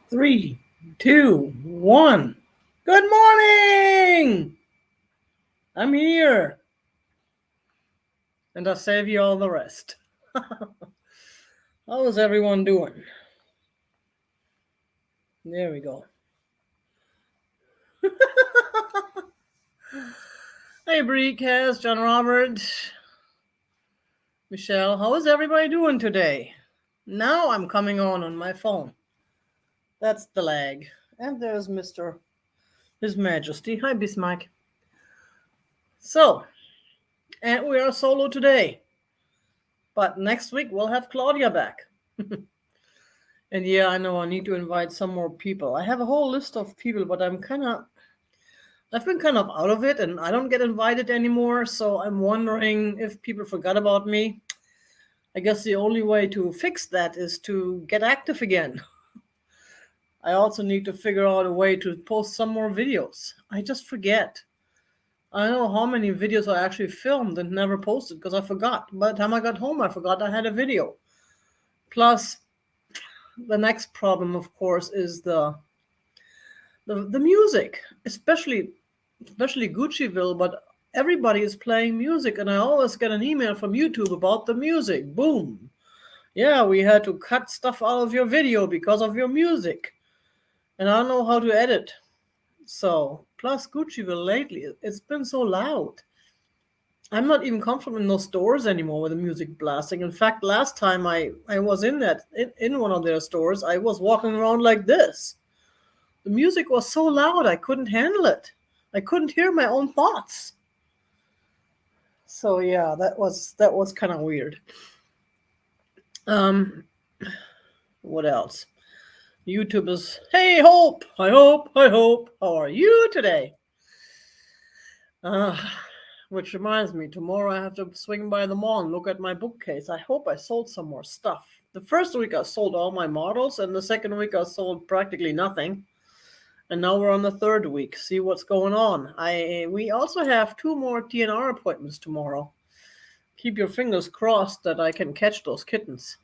Three, two, one. Good morning! I'm here. And I'll save you all the rest. How is everyone doing? There we go. Hey, Bree, Kaz, John Robert, Michelle. How is everybody doing today? Now I'm coming on my phone. That's the lag. And there's His Majesty. Hi, Bismarck. So, and we are solo today. But next week we'll have Claudia back. And yeah, I know I need to invite some more people. I have a whole list of people, but I've been kind of out of it and I don't get invited anymore. So I'm wondering if people forgot about me. I guess the only way to fix that is to get active again. I also need to figure out a way to post some more videos. I just forget. I don't know how many videos I actually filmed and never posted because I forgot. By the time I got home, I forgot I had a video. Plus, the next problem, of course, is the music, especially Guccieville, but everybody is playing music, and I always get an email from YouTube about the music. Boom. Yeah, we had to cut stuff out of your video because of your music. And I don't know how to edit. So, plus Guccieville lately, it's been so loud. I'm not even comfortable in those stores anymore with the music blasting. In fact, last time I was in one of their stores, I was walking around like this. The music was so loud I couldn't handle it. I couldn't hear my own thoughts. So yeah, that was kind of weird. Um, what else? YouTube is, hey, Hope, I hope. How are you today? Uh, which reminds me, tomorrow I have to swing by the mall and look at my bookcase. I hope I sold some more stuff. The first week I sold all my models, and the second week I sold practically nothing. And now we're on the third week. See what's going on. We also have 2 more TNR appointments tomorrow. Keep your fingers crossed that I can catch those kittens.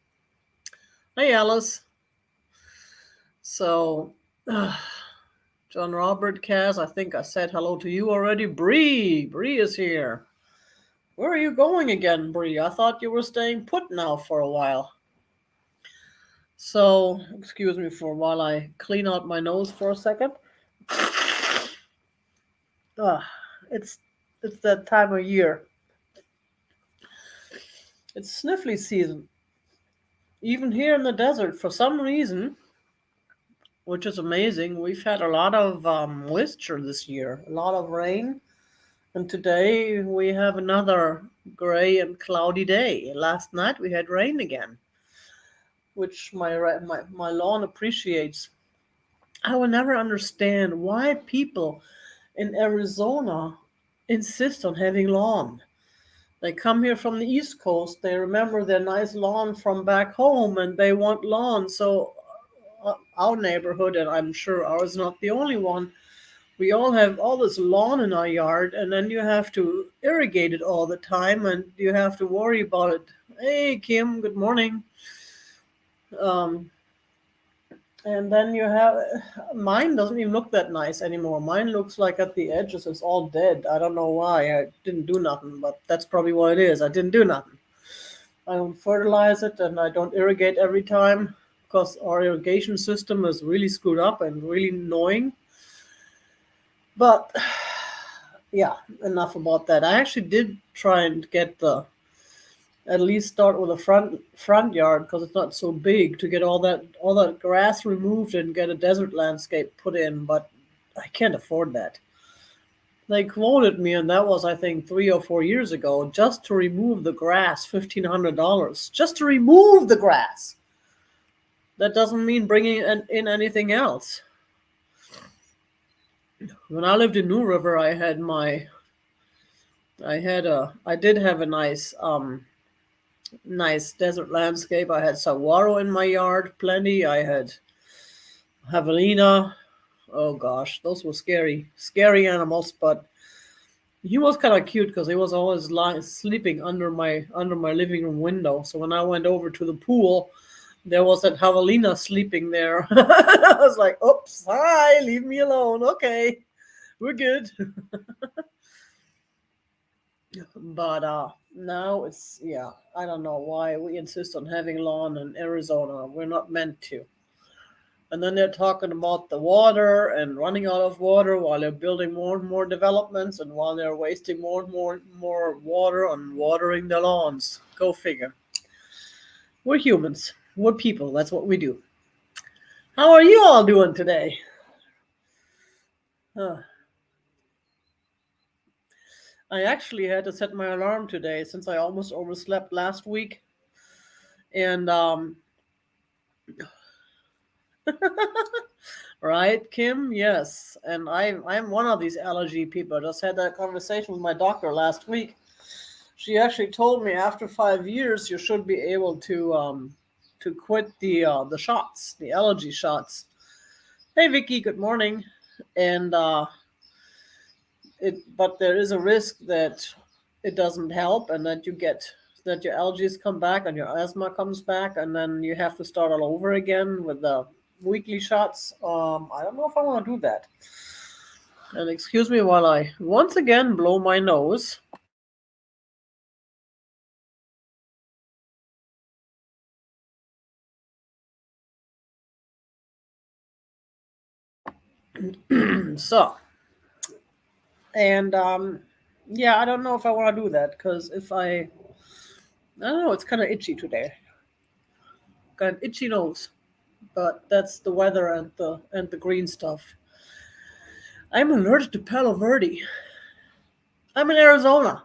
Hey, Alice. So, John Robert, Kaz, I think I said hello to you already. Bree is here. Where are you going again, Bree? I thought you were staying put now for a while. So, excuse me for while I clean out my nose for a second. It's that time of year. It's sniffly season. Even here in the desert, for some reason, which is amazing, we've had a lot of moisture this year, a lot of rain. And today we have another gray and cloudy day. Last night we had rain again, which my lawn appreciates. I will never understand why people in Arizona insist on having lawn. They come here from the East Coast, they remember their nice lawn from back home, and they want lawn. So, our neighborhood, and I'm sure ours is not the only one, we all have all this lawn in our yard, and then you have to irrigate it all the time, and you have to worry about it. Hey, Kim, good morning. Um, and then you have mine doesn't even look that nice anymore. Mine looks like at the edges it's all dead. I don't know why. I didn't do nothing, but that's probably what it is. I didn't do nothing. I don't fertilize it and I don't irrigate every time because our irrigation system is really screwed up and really annoying. But yeah, enough about that. I actually did try and get the at least start with a front yard because it's not so big to get all that grass removed and get a desert landscape put in, but I can't afford that. They quoted me, and that was I think 3 or 4 years ago, just to remove the grass, $1,500, just to remove the grass. That doesn't mean bringing in anything else. When I lived in New River, I did have a nice desert landscape. I had saguaro in my yard, plenty. I had javelina. Oh gosh, those were scary animals. But he was kind of cute because he was always lying, sleeping under my living room window. So when I went over to the pool, There was that javelina sleeping there. I was like, oops, hi, leave me alone. Okay, we're good. But now it's, yeah, I don't know why we insist on having lawn in Arizona. We're not meant to. And then they're talking about the water and running out of water while they're building more and more developments and while they're wasting more water on watering the lawns. Go figure. We're humans. We're people. That's what we do. How are you all doing today? Huh. I actually had to set my alarm today since I almost overslept last week. And right, Kim? Yes. And I'm one of these allergy people. I just had that conversation with my doctor last week. She actually told me after 5 years you should be able to quit the shots, the allergy shots. Hey Vicky, good morning. And but there is a risk that it doesn't help and that your allergies come back and your asthma comes back and then you have to start all over again with the weekly shots. I don't know if I want to do that. And excuse me while I once again blow my nose. So, and yeah, I don't know if I want to do that because I don't know, it's kind of itchy today. Got an itchy nose, but that's the weather and the green stuff. I'm allergic to Palo Verde. I'm in Arizona.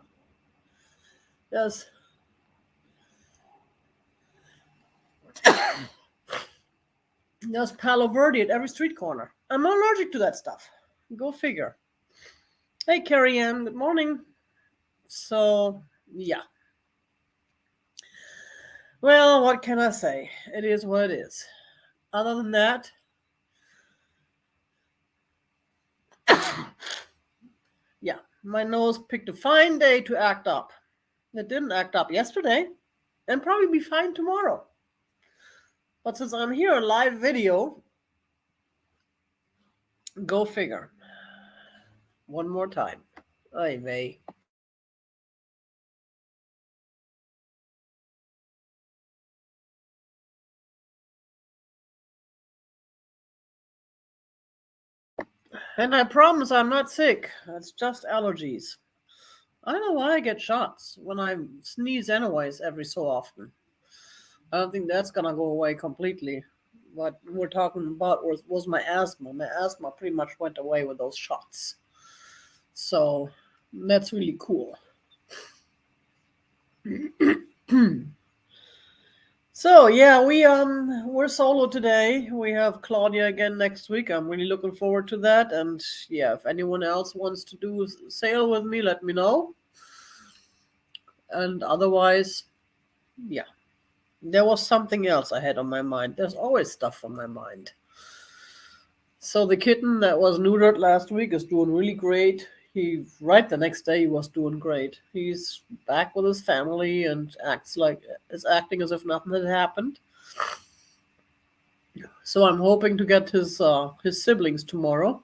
Yes, there's Palo Verde at every street corner. I'm allergic to that stuff. Go figure. Hey, Carrie Ann. Good morning. So, yeah. Well, what can I say? It is what it is. Other than that, yeah, my nose picked a fine day to act up. It didn't act up yesterday, and probably be fine tomorrow. But since I'm here on live video, go figure. One more time. Ay vey. And I promise I'm not sick. It's just allergies. I don't know why I get shots when I sneeze anyways every so often. I don't think that's gonna go away completely. What we're talking about was my asthma. My asthma pretty much went away with those shots. So that's really cool. So yeah, we're solo today. We have Claudia again next week. I'm really looking forward to that. And yeah, if anyone else wants to do a sale with me, let me know. And otherwise, yeah, there was something else I had on my mind. There's always stuff on my mind. So the kitten that was neutered last week is doing really great. He right the next day he was doing great. He's back with his family and is acting as if nothing had happened. So I'm hoping to get his siblings tomorrow.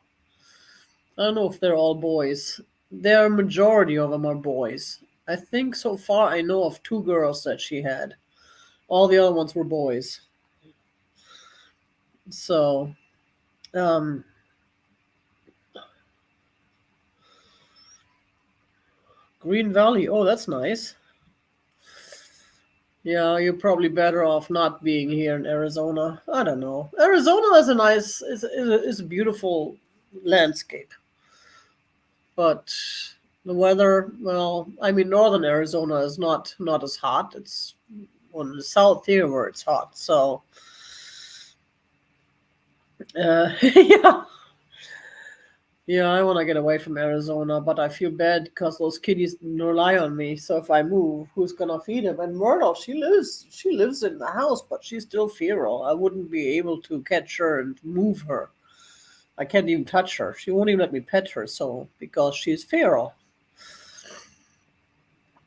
I don't know if they're all boys. Their majority of them are boys. I think so far I know of two girls that she had. All the other ones were boys. So, um, Green Valley. Oh, that's nice. Yeah, you're probably better off not being here in Arizona. I don't know. Arizona is a nice, is a beautiful landscape, but the weather. Well, I mean, northern Arizona is not as hot. It's on the south here where it's hot. So, yeah, yeah, I want to get away from Arizona, but I feel bad because those kitties rely on me. So if I move, who's gonna feed them? And Myrtle, she lives in the house, but she's still feral. I wouldn't be able to catch her and move her. I can't even touch her. She won't even let me pet her. So because she's feral.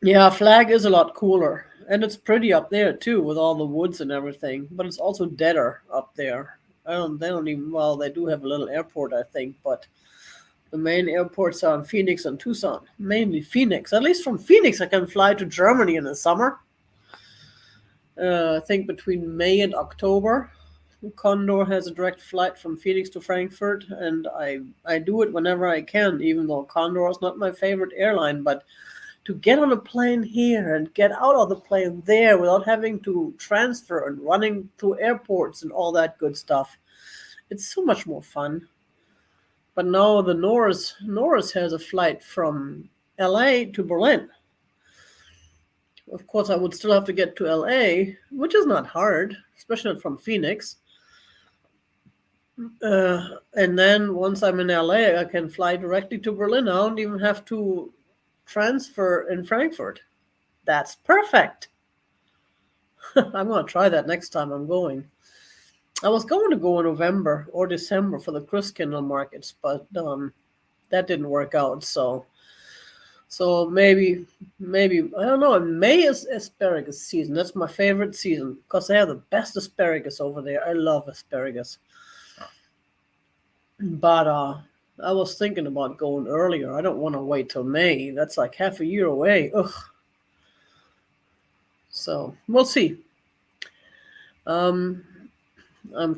Yeah, Flag is a lot cooler. And it's pretty up there too, with all the woods and everything. But it's also deader up there. I don't. They don't even. Well, they do have a little airport, I think, but the main airports are in Phoenix and Tucson. Mainly Phoenix. At least from Phoenix, I can fly to Germany in the summer. I think between May and October. Condor has a direct flight from Phoenix to Frankfurt, and I do it whenever I can, even though Condor is not my favorite airline. But to get on a plane here and get out of the plane there without having to transfer and running through airports and all that good stuff, it's so much more fun. But now the Norris has a flight from LA to Berlin. Of course, I would still have to get to LA, which is not hard, especially not from Phoenix. And then once I'm in LA, I can fly directly to Berlin. I don't even have to transfer in Frankfurt. That's perfect. I'm going to try that next time I'm going. I was going to go in November or December for the Christkindl markets, but that didn't work out. So maybe I don't know. May is asparagus season. That's my favorite season because they have the best asparagus over there. I love asparagus. But I was thinking about going earlier. I don't want to wait till May. That's like half a year away. Ugh. So we'll see. I'm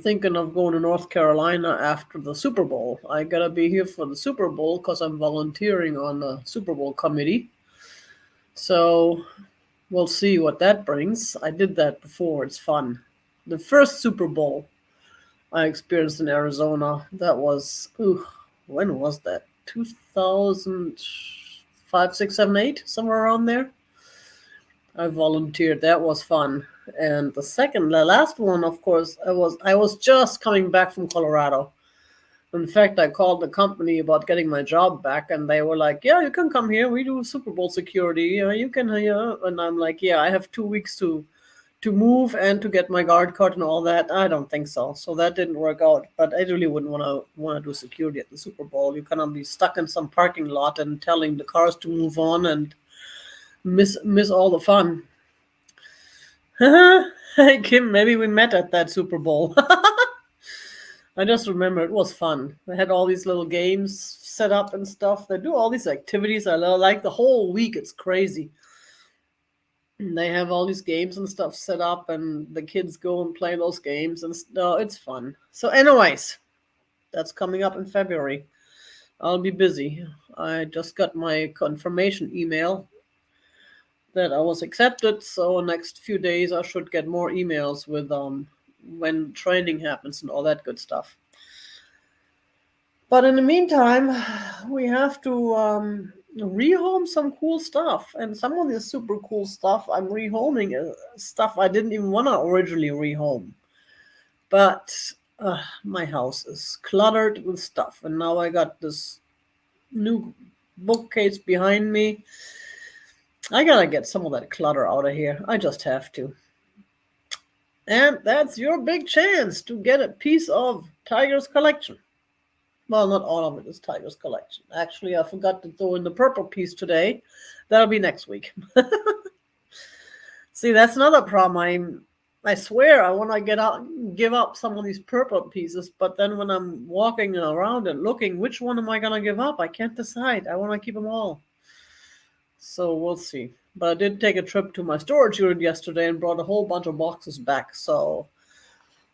thinking of going to North Carolina after the Super Bowl. I gotta be here for the Super Bowl because I'm volunteering on the Super Bowl committee. So we'll see what that brings. I did that before. It's fun. The first Super Bowl I experienced in Arizona, that was, when was that? 2005, 6, 7, 8, somewhere around there. I volunteered. That was fun. And the last one, of course, I was just coming back from Colorado. In fact, I called the company about getting my job back, and they were like, "Yeah, you can come here. We do Super Bowl security. You can." And I'm like, "Yeah, I have 2 weeks to move and to get my guard card and all that." I don't think so. So that didn't work out. But I really wouldn't want to do security at the Super Bowl. You cannot be stuck in some parking lot and telling the cars to move on and miss all the fun. Hey Kim, maybe we met at that Super Bowl. I just remember it was fun. They had all these little games set up and stuff. They do all these activities. I like the whole week. It's crazy. And they have all these games and stuff set up, and the kids go and play those games, and no, it's fun. So, anyways, that's coming up in February. I'll be busy. I just got my confirmation email that I was accepted. So next few days I should get more emails with when training happens and all that good stuff. But in the meantime, we have to rehome some cool stuff, and some of this super cool stuff I'm rehoming stuff I didn't even want to originally rehome. But my house is cluttered with stuff, and now I got this new bookcase behind me. I gotta get some of that clutter out of here. I just have to. And that's your big chance to get a piece of Tiger's collection. Well, not all of it is Tiger's collection. Actually, I forgot to throw in the purple piece today. That'll be next week. See, that's another problem. I swear I want to give up some of these purple pieces, but then when I'm walking around and looking, which one am I gonna give up? I can't decide. I want to keep them all. So we'll see. But I did take a trip to my storage unit yesterday and brought a whole bunch of boxes back. So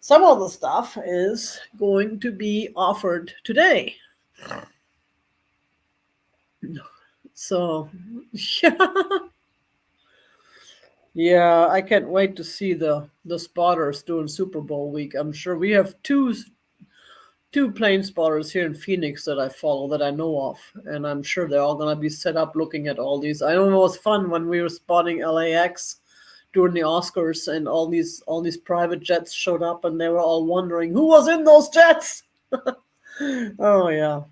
some of the stuff is going to be offered today. So, yeah. Yeah, I can't wait to see the spotters doing Super Bowl week. I'm sure we have two plane spotters here in Phoenix that I follow that I know of, and I'm sure they're all gonna be set up looking at all these. I know it was fun when we were spotting LAX during the Oscars, and all these private jets showed up, and they were all wondering who was in those jets. Oh yeah.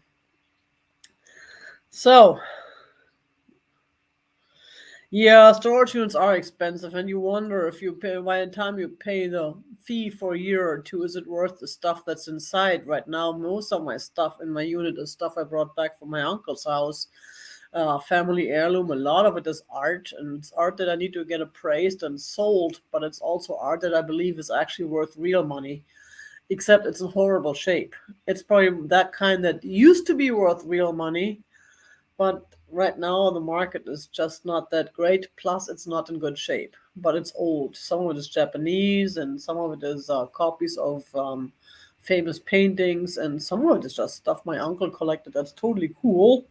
So yeah, storage units are expensive, and you wonder if you pay by the time you pay the fee for a year or two, is it worth the stuff that's inside? Right now, most of my stuff in my unit is stuff I brought back from my uncle's house. family heirloom. A lot of it is art, and it's art that I need to get appraised and sold, but it's also art that I believe is actually worth real money, except it's in horrible shape. It's probably that kind that used to be worth real money, but right now the market is just not that great. Plus, it's not in good shape, but it's old. Some of it is Japanese, and some of it is copies of famous paintings, and some of it is just stuff my uncle collected that's totally cool,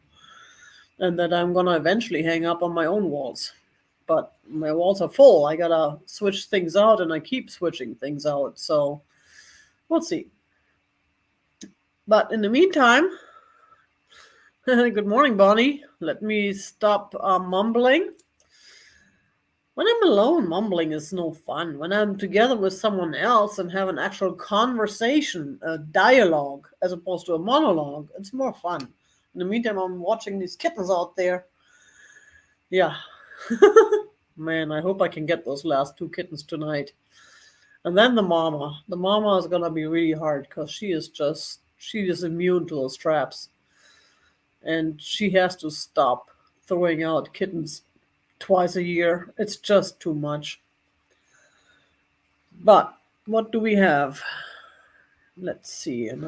and that I'm gonna eventually hang up on my own walls. But my walls are full. I gotta switch things out, and I keep switching things out. So we'll see. But in the meantime, good morning, Bonnie. Let me stop mumbling. When I'm alone, mumbling is no fun. When I'm together with someone else and have an actual conversation, a dialogue, as opposed to a monologue, it's more fun. In the meantime, I'm watching these kittens out there. Yeah. Man, I hope I can get those last two kittens tonight. And then the mama. The mama is gonna be really hard because she is immune to those traps. And she has to stop throwing out kittens twice a year. It's just too much. But what do we have? Let's see. And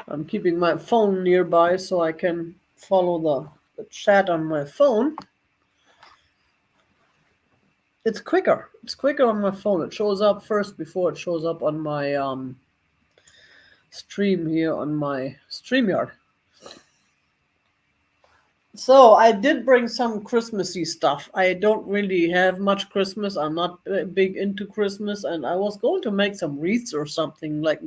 I'm keeping my phone nearby so I can follow the chat on my phone. It's quicker. It's quicker on my phone. It shows up first before it shows up on my stream here on my StreamYard. So I did bring some Christmassy stuff. I don't really have much Christmas. I'm not big into Christmas, and I was going to make some wreaths or something like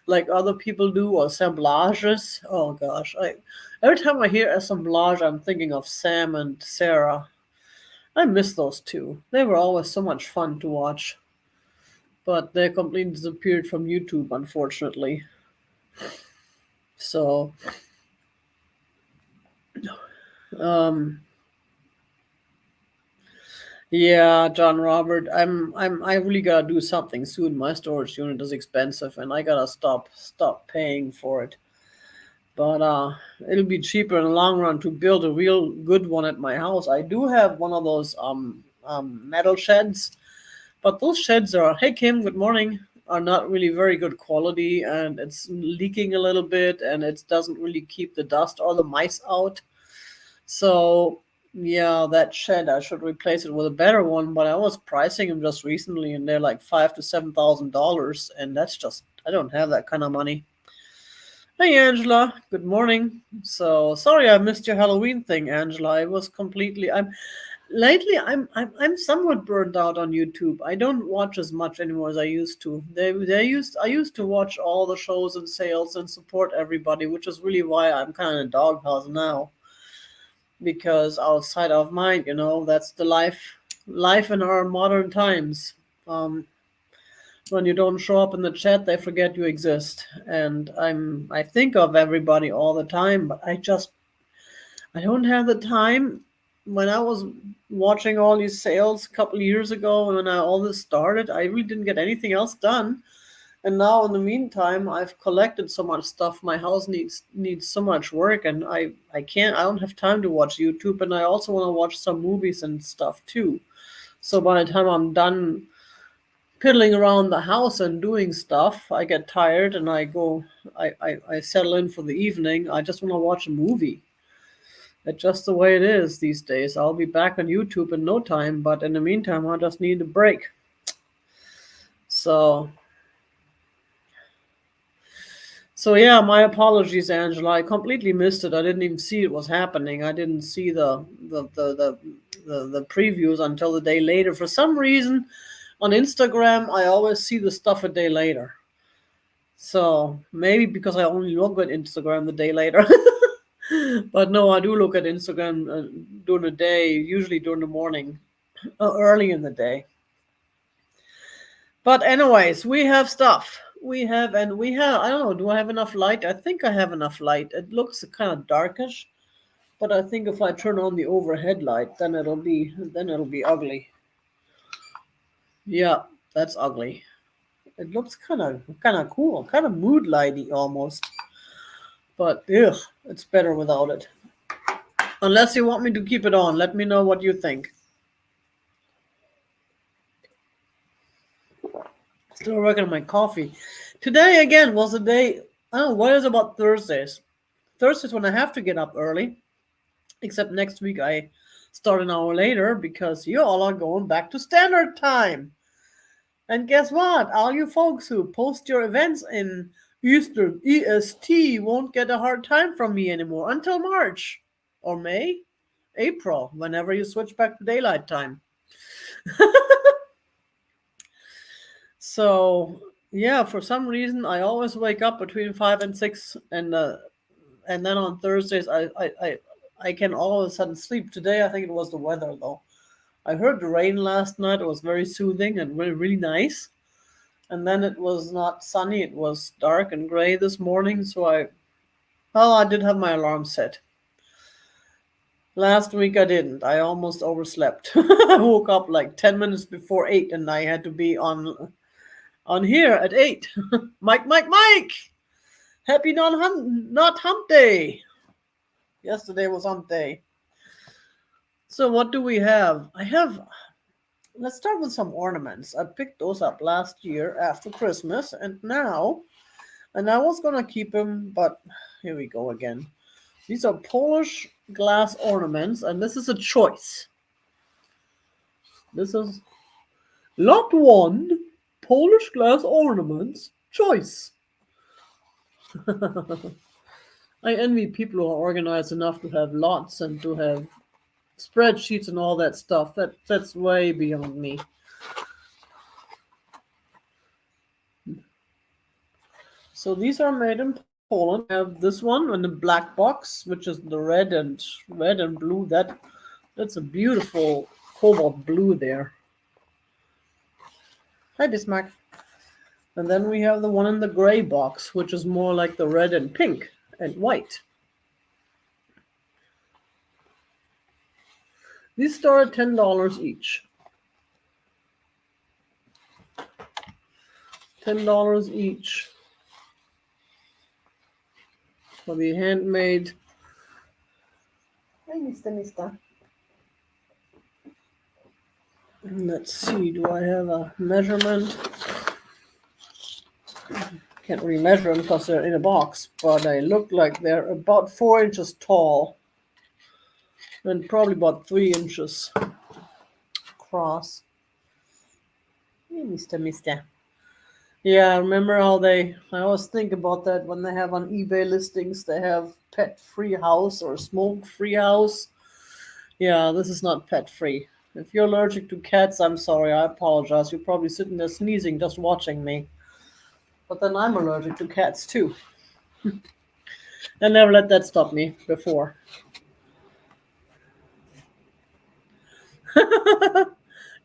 like other people do, or assemblages. Oh gosh, I every time I hear assemblage, I'm thinking of Sam and Sarah. I miss those two. They were always so much fun to watch, but they completely disappeared from YouTube, unfortunately. So, um, yeah, John Robert, I really gotta do something soon. My storage unit is expensive, and I gotta stop paying for it. But it'll be cheaper in the long run to build a real good one at my house. I do have one of those metal sheds, but those sheds are, hey Kim, good morning, are not really very good quality, and it's leaking a little bit, and it doesn't really keep the dust or the mice out. So yeah, that shed I should replace it with a better one. But I was pricing them just recently, and they're like $5,000 to $7,000, and that's just I don't have that kind of money. Hey Angela, good morning. So sorry I missed your Halloween thing, Angela. I was completely I'm lately I'm somewhat burned out on YouTube. I don't watch as much anymore as I used to. I used to watch all the shows and sales and support everybody, which is really why I'm kind of in a doghouse now. Because outside of mind, that's the life in our modern times. Um, when you don't show up in the chat, they forget you exist. And I think of everybody all the time, but I don't have the time. When I was watching all these sales a couple of years ago, when all this started, I really didn't get anything else done. And now, in the meantime, I've collected so much stuff. My house needs so much work, and I can't. I don't have time to watch YouTube, and I also want to watch some movies and stuff too. So by the time I'm done piddling around the house and doing stuff, I get tired and I go. I settle in for the evening. I just want to watch a movie. That's just the way it is these days. I'll be back on YouTube in no time, but in the meantime, I just need a break. So yeah, my apologies, Angela. I completely missed it. I didn't even see it was happening. I didn't see the previews until the day later. For some reason, on Instagram, I always see the stuff a day later. So maybe because I only look at Instagram the day later. But no, I do look at Instagram during the day, usually during the morning, early in the day. But anyways, we have stuff. We have. I don't know. Do I have enough light? I think I have enough light. It looks kind of darkish, but I think if I turn on the overhead light, then it'll be ugly. Yeah, that's ugly. It looks kind of cool, kind of mood lighty almost. But ugh, it's better without it. Unless you want me to keep it on, let me know what you think. Still working on my coffee. Today again was a day. Oh, what is about Thursdays? Thursdays when I have to get up early. Except next week I start an hour later because you all are going back to standard time. And guess what? All you folks who post your events in Eastern EST won't get a hard time from me anymore until March or May, April, whenever you switch back to daylight time. So yeah, for some reason I always wake up between 5 and 6, and then on Thursdays I can all of a sudden sleep. Today I think it was the weather though. I heard the rain last night. It was very soothing and really really nice. And then it was not sunny. It was dark and gray this morning. So I did have my alarm set. Last week I didn't. I almost overslept. I woke up like 10 minutes before 8, and I had to be on here at 8. Mike! Happy not hump day. Yesterday was hump day. So what do we have? Let's start with some ornaments. I picked those up last year after Christmas, and I was gonna keep them, but here we go again. These are Polish glass ornaments, and this is a choice. This is lot 1, Polish glass ornaments, choice. I envy people who are organized enough to have lots and to have spreadsheets and all that stuff. That's way beyond me. So these are made in Poland. I have this one in the black box, which is the red and blue. That's a beautiful cobalt blue there. Hi, Bismarck. And then we have the one in the gray box, which is more like the red and pink and white. These start at $10 each. $10 each for the handmade. Hi, Mister. Let's see, do I have a measurement? Can't really measure them because they're in a box, but they look like they're about 4 inches tall and probably about 3 inches across. Hey, Mister. Yeah, I remember how I always think about that when they have on eBay listings, they have pet free house or smoke free house. Yeah, this is not pet free. If you're allergic to cats, I'm sorry, I apologize. You're probably sitting there sneezing just watching me. But then I'm allergic to cats too. I never let that stop me before.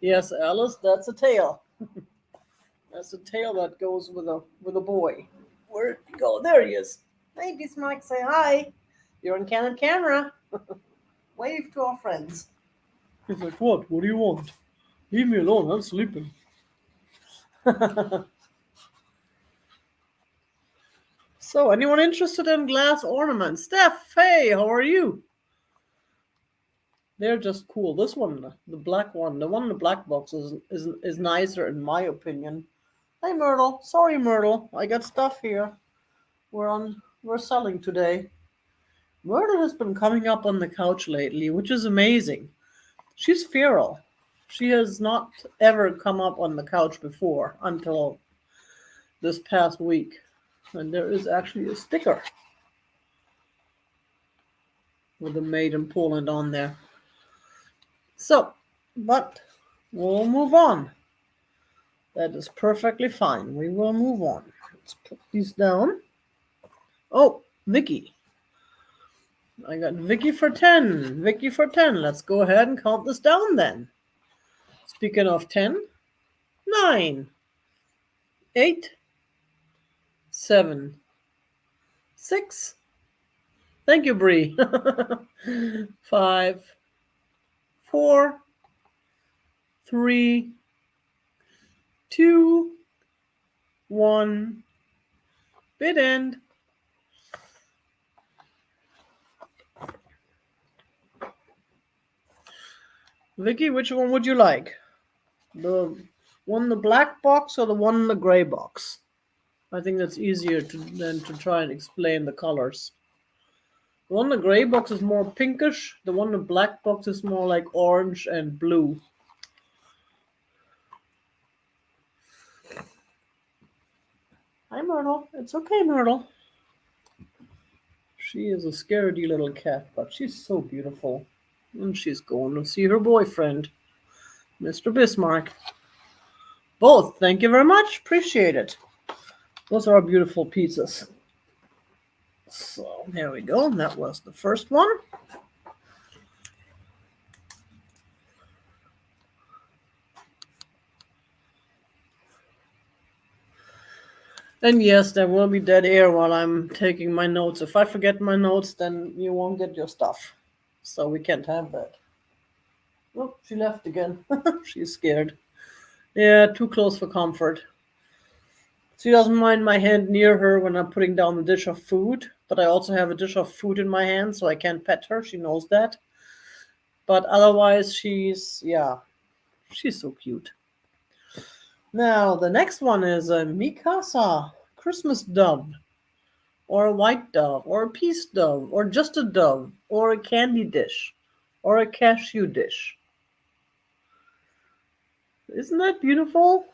Yes, Alice, that's a tail. That's a tail that goes with a boy. Where'd he go? There he is. Hey, Bismarck, say hi. You're on Canon camera. Wave to our friends. He's like, what? What do you want? Leave me alone. I'm sleeping. So, anyone interested in glass ornaments? Steph, hey, how are you? They're just cool. This one, the black one, the one in the black box is nicer in my opinion. Hey, Myrtle. Sorry, Myrtle. I got stuff here. We're selling today. Myrtle has been coming up on the couch lately, which is amazing. She's feral. She has not ever come up on the couch before until this past week. And there is actually a sticker with the Made in Poland on there. So, but we'll move on. That is perfectly fine. We will move on. Let's put these down. Oh, Vicky. I got Vicky for 10. Vicky for 10. Let's go ahead and count this down then. Speaking of 10, 9, 8, 7, 6. Thank you, Bree. 5, 4, 3, 2, 1. Bid end. Vicky, which one would you like? The one in the black box or the one in the gray box? I think that's easier than to try and explain the colors. The one in the gray box is more pinkish. The one in the black box is more like orange and blue. Hi, Myrtle. It's okay, Myrtle. She is a scaredy little cat, but she's so beautiful. And she's going to see her boyfriend, Mr. Bismarck. Both, thank you very much. Appreciate it. Those are our beautiful pizzas. So, there we go. That was the first one. And yes, there will be dead air while I'm taking my notes. If I forget my notes, then you won't get your stuff. So we can't have that. Oh, she left again. She's scared. Yeah, too close for comfort. She doesn't mind my hand near her when I'm putting down the dish of food, but I also have a dish of food in my hand, so I can't pet her. She knows that. But otherwise, yeah, she's so cute. Now, the next one is a Mikasa Christmas dove, or a white dove, or a peace dove, or just a dove, or a candy dish, or a cashew dish. Isn't that beautiful?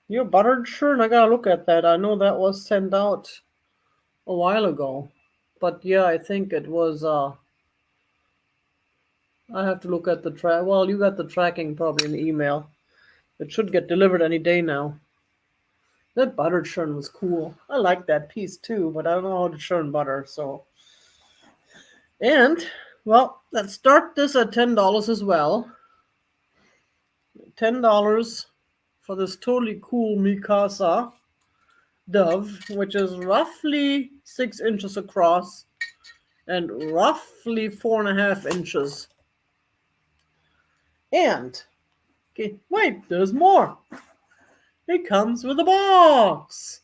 Your buttered shirt? I gotta look at that. I know that was sent out a while ago. But yeah, I think it was I have to look at the track. Well, you got the tracking probably in the email. It should get delivered any day now. That buttered churn was cool. I like that piece too, but I don't know how to churn butter, so. And well, let's start this at $10 as well. $10 for this totally cool Mikasa dove, which is roughly 6 inches across and roughly 4.5 inches. And okay, wait, there's more. It comes with a box.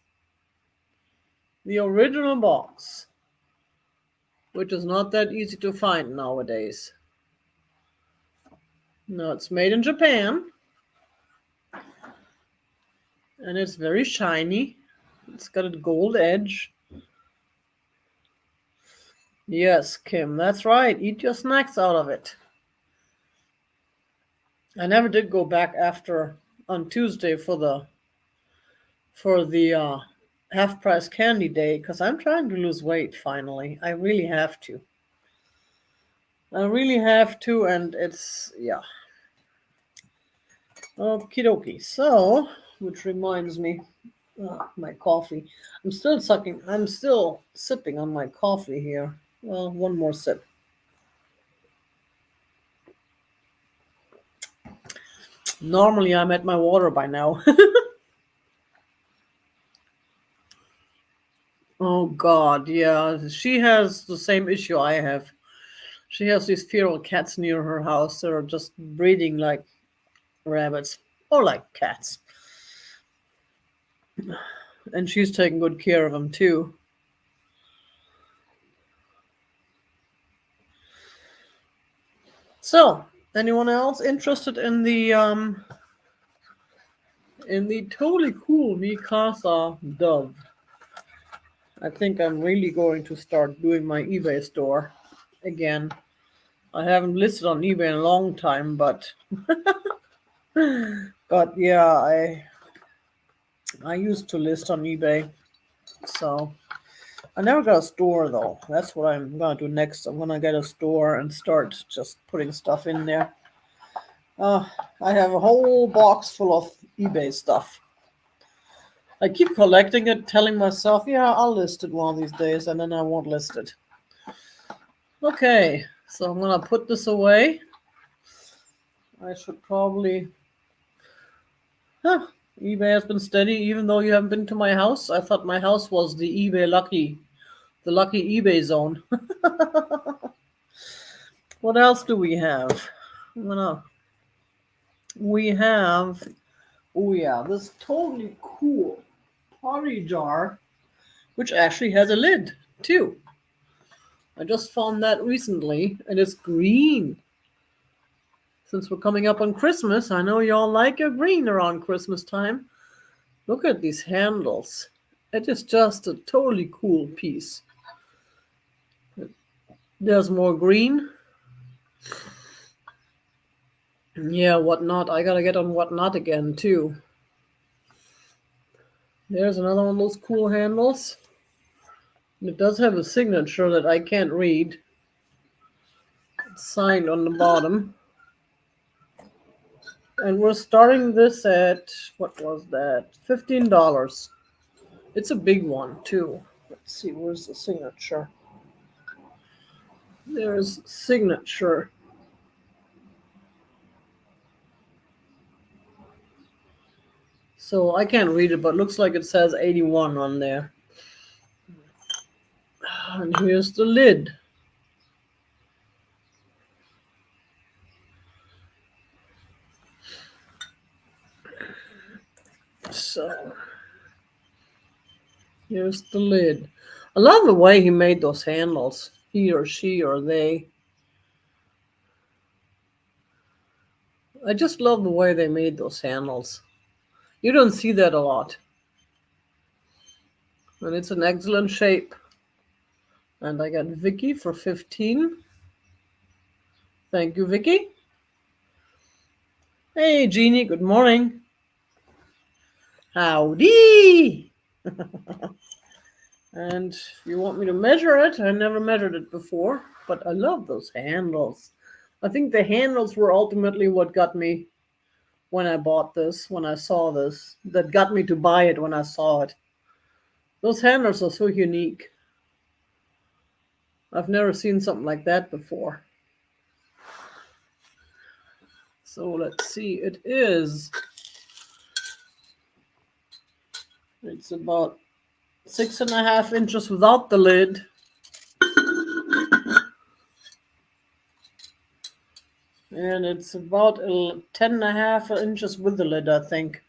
The original box, which is not that easy to find nowadays. No, it's made in Japan. And it's very shiny. It's got a gold edge. Yes, Kim, that's right. Eat your snacks out of it. I never did go back after on Tuesday for the half price candy day because I'm trying to lose weight finally. I really have to. And it's yeah. Okie dokie. So, which reminds me, my coffee. I'm still sipping on my coffee here. Well, one more sip. Normally, I'm at my water by now. Oh God, yeah. She has the same issue I have. She has these feral cats near her house that are just breeding like rabbits or like cats. And she's taking good care of them too. So, anyone else interested in the totally cool Mikasa dove? I think I'm really going to start doing my eBay store again. I haven't listed on eBay in a long time, but yeah, I used to list on eBay. So I never got a store though. That's what I'm gonna do next. I'm gonna get a store and start just putting stuff in there. I have a whole box full of eBay stuff. I keep collecting it, telling myself, yeah, I'll list it one of these days, and then I won't list it. Okay, so I'm gonna put this away. I should probably. Huh, eBay has been steady, even though you haven't been to my house. I thought my house was the lucky eBay zone. What else do we have? We have, oh yeah, this totally cool pottery jar which actually has a lid too. I just found that recently, and it's green. Since we're coming up on Christmas, I know y'all like your green around Christmas time. Look at these handles. It is just a totally cool piece. There's more green. Yeah, Whatnot. I gotta get on Whatnot again, too. There's another one of those cool handles. It does have a signature that I can't read. It's signed on the bottom. And we're starting this at, what was that? $15. It's a big one, too. Let's see, where's the signature? There's signature. So I can't read it, but it looks like it says 81 on there. And here's the lid. So here's the lid. I love the way he made those handles. He or she or they. I just love the way they made those handles. You don't see that a lot. And it's an excellent shape. And I got Vicky for 15. Thank you, Vicky. Hey, Jeannie, good morning. Howdy! And if you want me to measure it, I never measured it before, but I love those handles. I think the handles were ultimately what got me when I bought this, when I saw this, that got me to buy it when I saw it. Those handles are so unique. I've never seen something like that before. So let's see, it's about 6.5 inches without the lid. And it's about 10.5 inches with the lid, I think.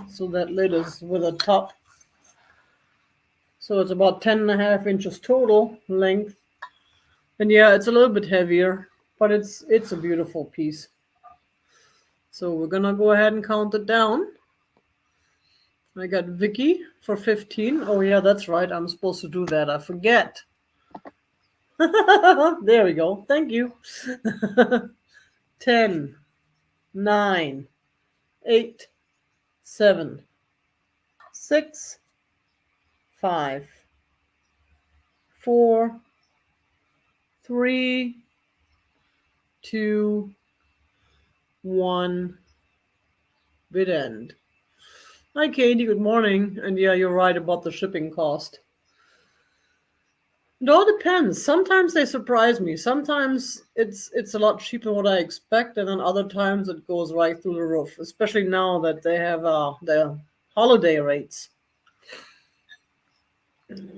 So that lid is with a top. So it's about 10.5 inches total length. And yeah, it's a little bit heavier, but it's a beautiful piece. So we're gonna go ahead and count it down. I got Vicky for 15. Oh yeah, that's right. I'm supposed to do that. I forget. There we go. Thank you. 10, 9, 8, 7, 6, 5, 4, 3, 2, 1. Bid end. Hi, Katie. Good morning. And yeah, you're right about the shipping cost. It all depends. Sometimes they surprise me. Sometimes it's a lot cheaper than what I expect, and then other times it goes right through the roof. Especially now that they have the holiday rates.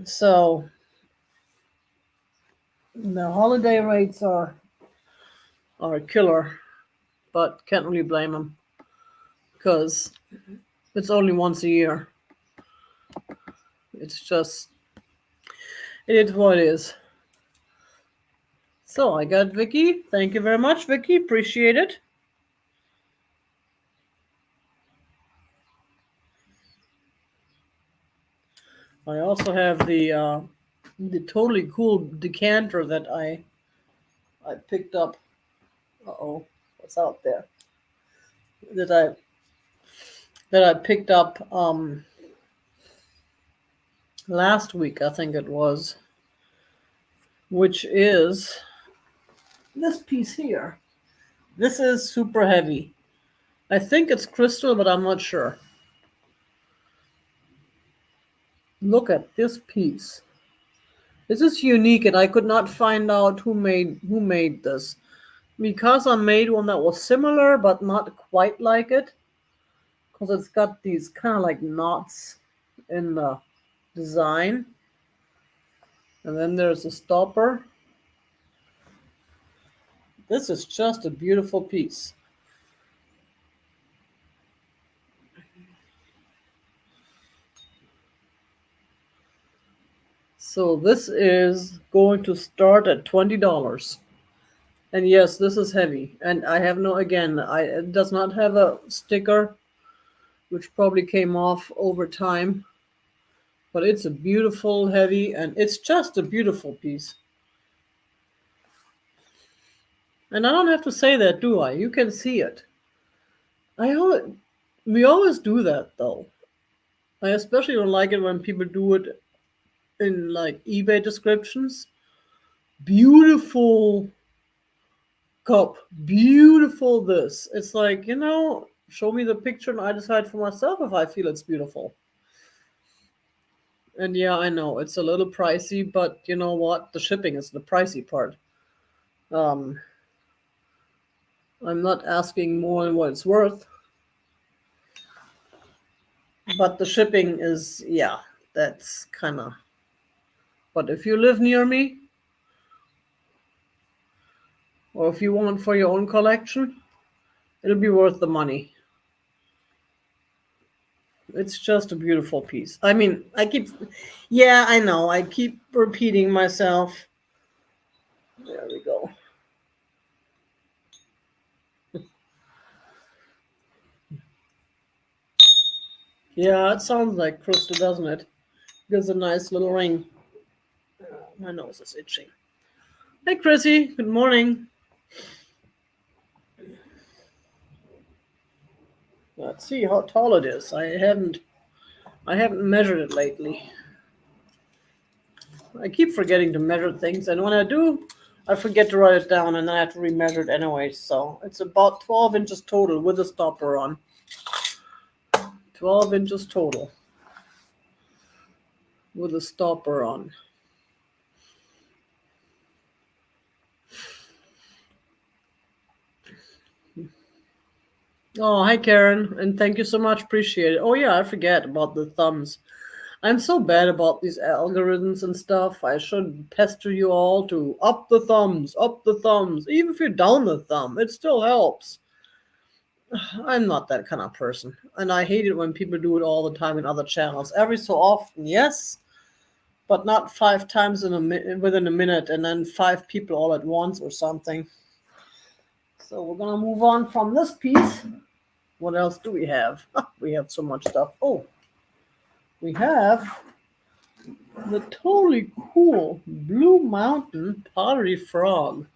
So the holiday rates are a killer, but can't really blame them because it's only once a year. It's just it is what it is. So I got Vicky. Thank you very much, Vicky. Appreciate it. I also have the totally cool decanter that I picked up. Uh-oh, what's out there? That I picked up last week, I think it was, which is this piece here. This is super heavy. I think it's crystal, but I'm not sure. Look at this piece. This is unique, and I could not find out who made this. Because I made one that was similar, but not quite like it, because it's got these kind of like knots in the design. And then there's a stopper. This is just a beautiful piece. So this is going to start at $20. And yes, this is heavy. And I have no, again, it does not have a sticker, which probably came off over time. But it's a beautiful, heavy, and it's just a beautiful piece. And I don't have to say that, do I? You can see it. I always, we always do that though. I especially don't like it when people do it in like eBay descriptions. Beautiful cup, beautiful this. It's like, show me the picture and I decide for myself if I feel it's beautiful. And yeah, I know it's a little pricey, but you know what? The shipping is the pricey part. Um, I'm not asking more than what it's worth, but the shipping is, yeah, that's kind of. But if you live near me, or if you want for your own collection, it'll be worth the money. It's just a beautiful piece. I mean, yeah, I know, I keep repeating myself. There we go. Yeah, it sounds like crystal, doesn't it? Gives a nice little ring. My nose is itching. Hey, Chrissy. Good morning. Let's see how tall it is. I haven't measured it lately. I keep forgetting to measure things, and when I do, I forget to write it down, and then I have to remeasure it anyway. So it's about 12 inches total with a stopper on. 12 inches total with a stopper on. Oh, hi, Karen, and thank you so much. Appreciate it. Oh, yeah, I forget about the thumbs. I'm so bad about these algorithms and stuff. I should pester you all to up the thumbs, up the thumbs. Even if you're down the thumb, it still helps. I'm not that kind of person. And I hate it when people do it all the time in other channels. Every so often, yes, but not 5 times within a minute and then 5 people all at once or something. So we're going to move on from this piece. What else do we have? We have so much stuff. Oh, we have the totally cool Blue Mountain Pottery Frog.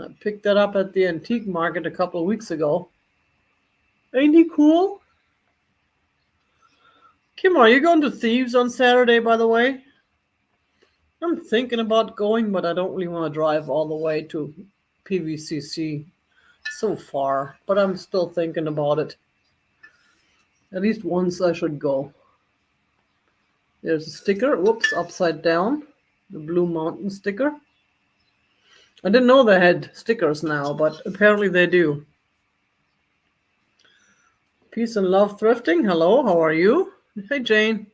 I picked that up at the antique market a couple of weeks ago. Ain't he cool? Kim, are you going to Thieves on Saturday, by the way? I'm thinking about going, but I don't really want to drive all the way to PVCC. So far, but I'm still thinking about it. At least once I should go. There's a sticker. Whoops, upside down. The Blue Mountain sticker. I didn't know they had stickers now, but apparently they do. Peace and love thrifting. Hello, how are you? Hey, Jane.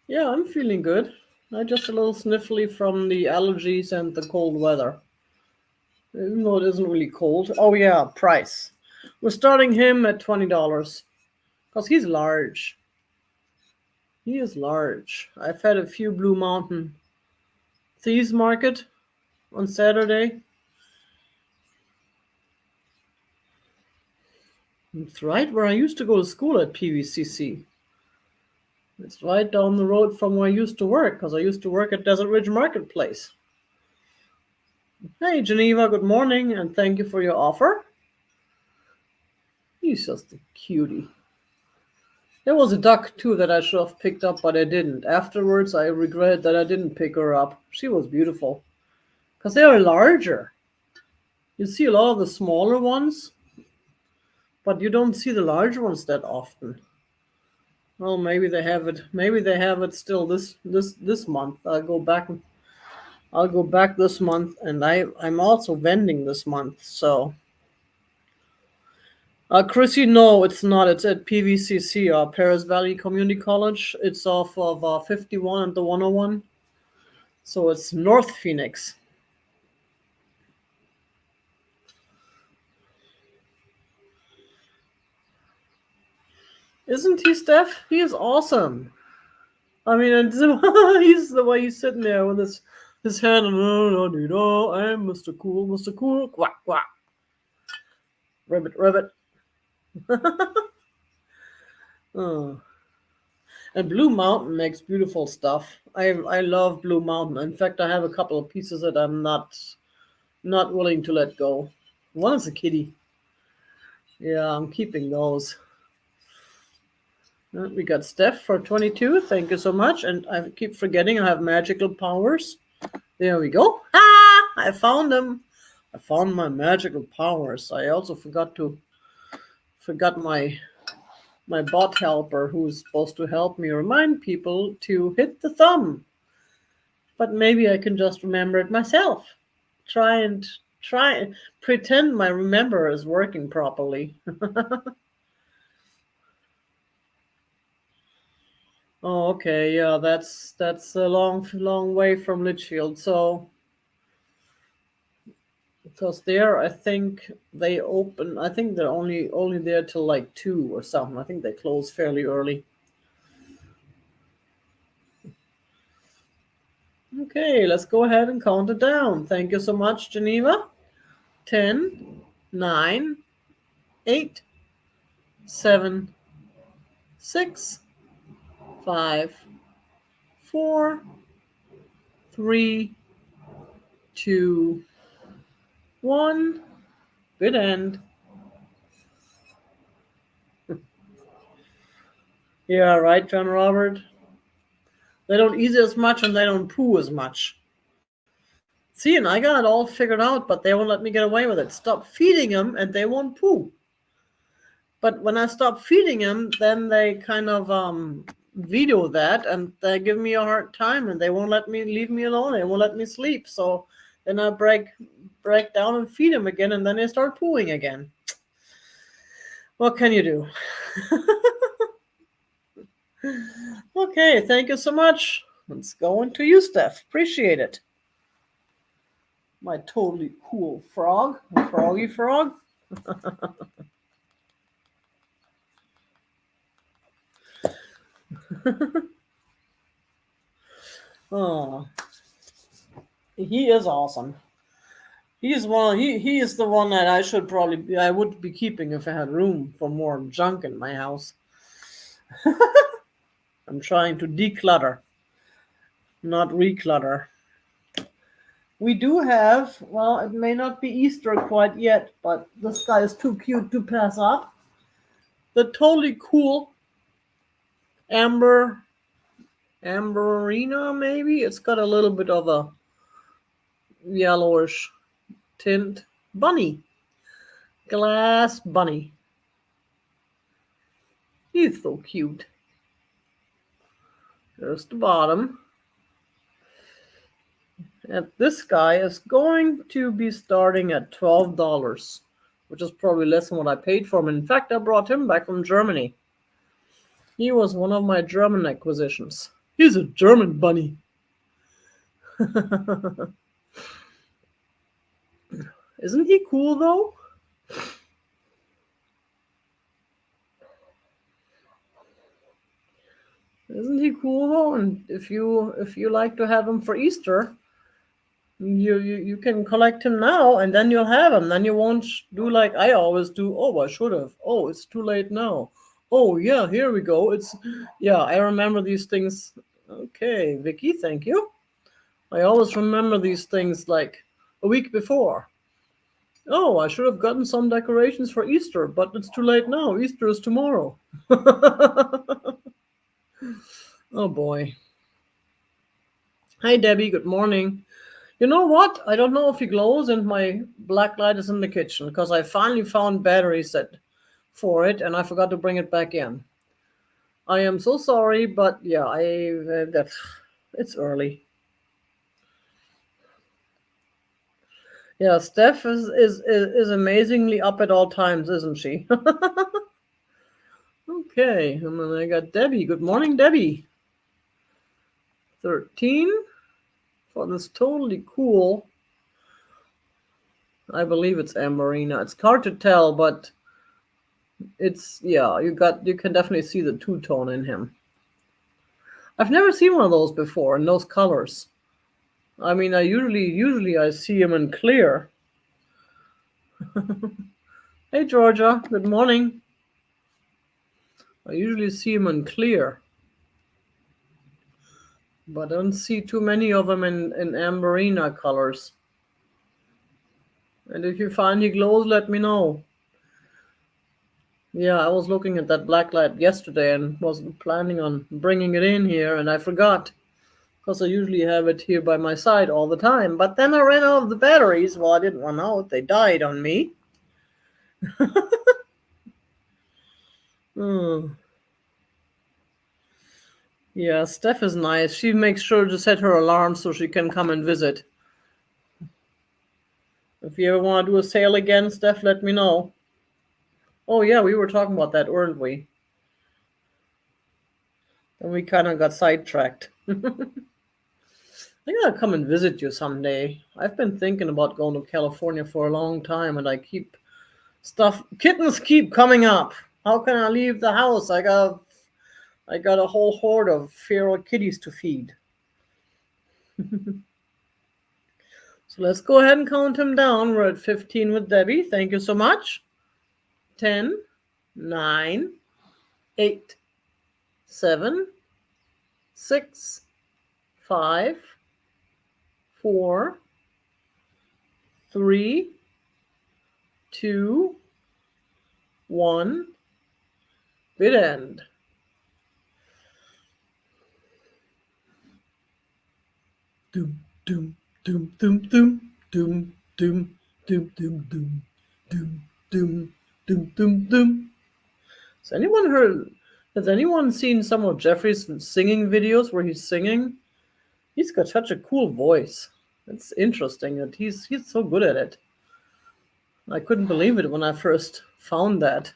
Yeah, I'm feeling good. I'm just a little sniffly from the allergies and the cold weather. Even though it isn't really cold. Oh, yeah, price. We're starting him at $20 because he's large. He is large. I've had a few Blue Mountain Thieves Market on Saturday. It's right where I used to go to school at PVCC. It's right down the road from where I used to work because I used to work at Desert Ridge Marketplace. Hey, Geneva, good morning, and thank you for your offer. He's just a cutie. There was a duck, too, that I should have picked up, but I didn't. Afterwards, I regret that I didn't pick her up. She was beautiful. Because they are larger. You see a lot of the smaller ones, but you don't see the larger ones that often. Well, maybe they have it. Maybe they have it still this month. I'll go back this month, and I'm also vending this month. So, Chrissy, no, it's not. It's at PVCC, Paris Valley Community College. It's off of 51 and the 101. So it's North Phoenix. Isn't he, Steph? He is awesome. I mean, he's the way he's sitting there with his hand and I'm Mr. Cool, Mr. Cool, quack quack, ribbit ribbit. Oh. And Blue Mountain makes beautiful stuff. I love Blue Mountain. In fact, I have a couple of pieces that I'm not willing to let go. One is a kitty. Yeah, I'm keeping those. We got Steph for 22. Thank you so much. And I keep forgetting I have magical powers. There we go. Ah! I found them. I found my magical powers. I also forgot my bot helper who's supposed to help me remind people to hit the thumb. But maybe I can just remember it myself. Try and pretend my remember is working properly. Oh, okay, yeah, that's a long way from Litchfield. So because there, I think they open. I think they're only there till like 2 or something. I think they close fairly early. Okay, let's go ahead and count it down. Thank you so much, Geneva. 10, 9, 8, 7, 6, 5, 4, 3, 2, 1. Good end. Yeah, right, John Robert. They don't eat as much and they don't poo as much. See, and I got it all figured out, but they won't let me get away with it. Stop feeding them and they won't poo. But when I stop feeding them, then they kind of veto that and they give me a hard time and they won't let me leave me alone. They won't let me sleep. So then I break down and feed them again and then they start pooing again. What can you do? Okay, thank you so much. Let's go into you, Steph. Appreciate it. My totally cool frog, a froggy frog. Oh, he is awesome. He's one. He is the one that I would be keeping if I had room for more junk in my house. I'm trying to declutter, not reclutter. We do have, well, it may not be Easter quite yet, but this guy is too cute to pass up. The totally cool Amberina, maybe? It's got a little bit of a yellowish tint. Bunny. Glass bunny. He's so cute. There's the bottom. And this guy is going to be starting at $12, which is probably less than what I paid for him. In fact, I brought him back from Germany. He was one of my German acquisitions. He's a German bunny. Isn't he cool though? Isn't he cool though? And if you like to have him for Easter, you can collect him now and then you'll have him. Then you won't do like I always do. Oh, I should have. Oh, it's too late now. Oh yeah, here we go. I remember these things. Okay, Vicky, thank you. I always remember these things like a week before. Oh, I should have gotten some decorations for Easter, but it's too late now. Easter is tomorrow. Oh boy. Hi Debbie, good morning. You know what? I don't know if he glows and my black light is in the kitchen because I finally found batteries for it and I forgot to bring it back in. I am so sorry, but yeah, it's early. Yeah, Steph is amazingly up at all times, isn't she? Okay, and then I got Debbie. Good morning, Debbie. 13 for this totally cool. I believe it's Amberina. It's hard to tell, but It's yeah, you can definitely see the two-tone in him. I've never seen one of those before in those colors. I mean, I usually I see him in clear. Hey Georgia, good morning. I usually see him in clear, but I don't see too many of them in amberina colors. And if you find he glows, let me know. Yeah, I was looking at that black light yesterday and wasn't planning on bringing it in here, and I forgot because I usually have it here by my side all the time. But then I ran out of the batteries. Well, I didn't run out; they died on me. Hmm. Yeah, Steph is nice. She makes sure to set her alarm so she can come and visit. If you ever want to do a sale again, Steph, let me know. Oh yeah, we were talking about that, weren't we? And we kind of got sidetracked. I gotta come and visit you someday. I've been thinking about going to California for a long time, and I keep kittens keep coming up. How can I leave the house? I got a whole horde of feral kitties to feed. So let's go ahead and count them down. We're at 15 with Debbie. Thank you so much. 10, 9, 8, 7, 6, 5, 4, 3, 2, 1. Bid end. Doom, doom, doom, doom, doom, doom, doom, doom, doom, doom, doom, doom, doom, doom, doom. Has anyone seen some of Jeffrey's singing videos where he's singing? He's got such a cool voice. It's interesting that he's so good at it. I couldn't believe it when I first found that.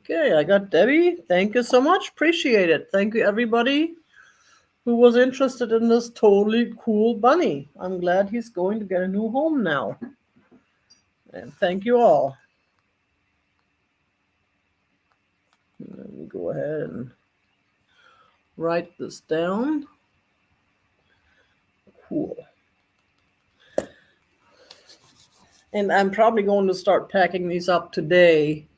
Okay, I got Debbie. Thank you so much. Appreciate it. Thank you, everybody who was interested in this totally cool bunny. I'm glad he's going to get a new home now. And thank you all. Let me go ahead and write this down. Cool. And I'm probably going to start packing these up today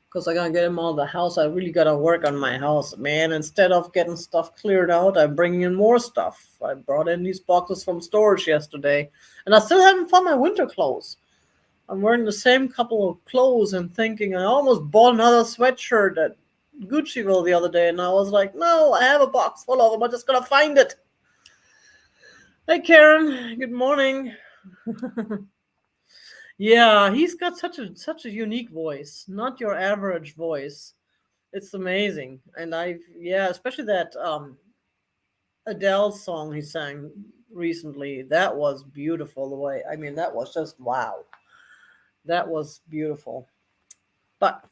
because I gotta get them out of the house. I really gotta work on my house, man. Instead of getting stuff cleared out, I'm bringing in more stuff. I brought in these boxes from storage yesterday, and I still haven't found my winter clothes. I'm wearing the same couple of clothes and thinking I almost bought another sweatshirt at Gucciville the other day, and I was like, no, I have a box full of them. I'm just gonna find it. Hey, Karen. Good morning. Yeah, he's got such a unique voice, not your average voice. It's amazing. And especially that Adele song he sang recently. That was beautiful the way. I mean, that was just wow. That was beautiful. But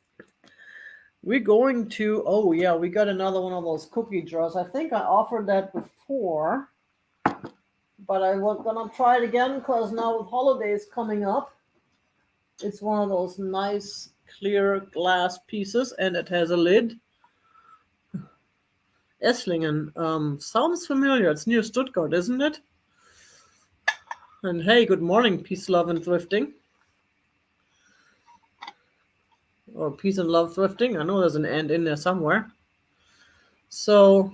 we're going to oh yeah, we got another one of those cookie jars. I think I offered that before, but I was gonna try it again because now with holidays coming up, it's one of those nice clear glass pieces and it has a lid. Esslingen. Sounds familiar. It's near Stuttgart, isn't it? And hey, good morning, peace, love, and thrifting. Or peace and love thrifting. I know there's an end in there somewhere. So,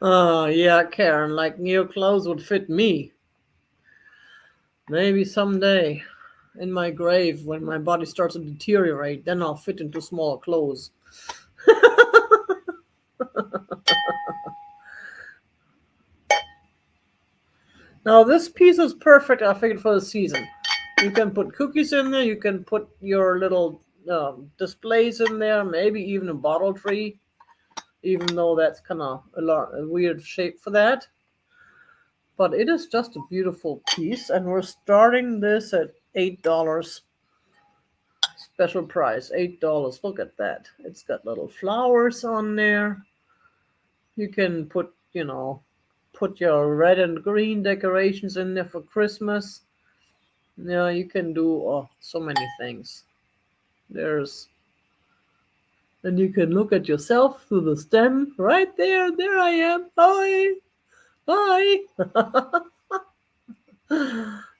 yeah, Karen, like new clothes would fit me. Maybe someday in my grave when my body starts to deteriorate, then I'll fit into smaller clothes. Now, this piece is perfect, I figured, for the season. You can put cookies in there, you can put your little displays in there, maybe even a bottle tree, even though that's kind of a weird shape for that. But it is just a beautiful piece, and we're starting this at $8. Special price, $8. Look at that. It's got little flowers on there. You can put your red and green decorations in there for Christmas. Yeah, you can do so many things. There's And you can look at yourself through the stem right there. There I am. Hi. Hi.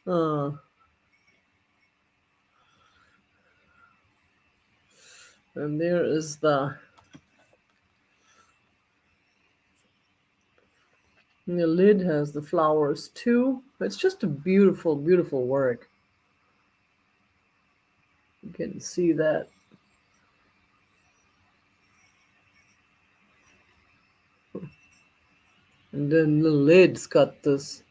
uh, and there is the lid has the flowers too. It's just a beautiful, beautiful work. You can see that. And then the lid's got this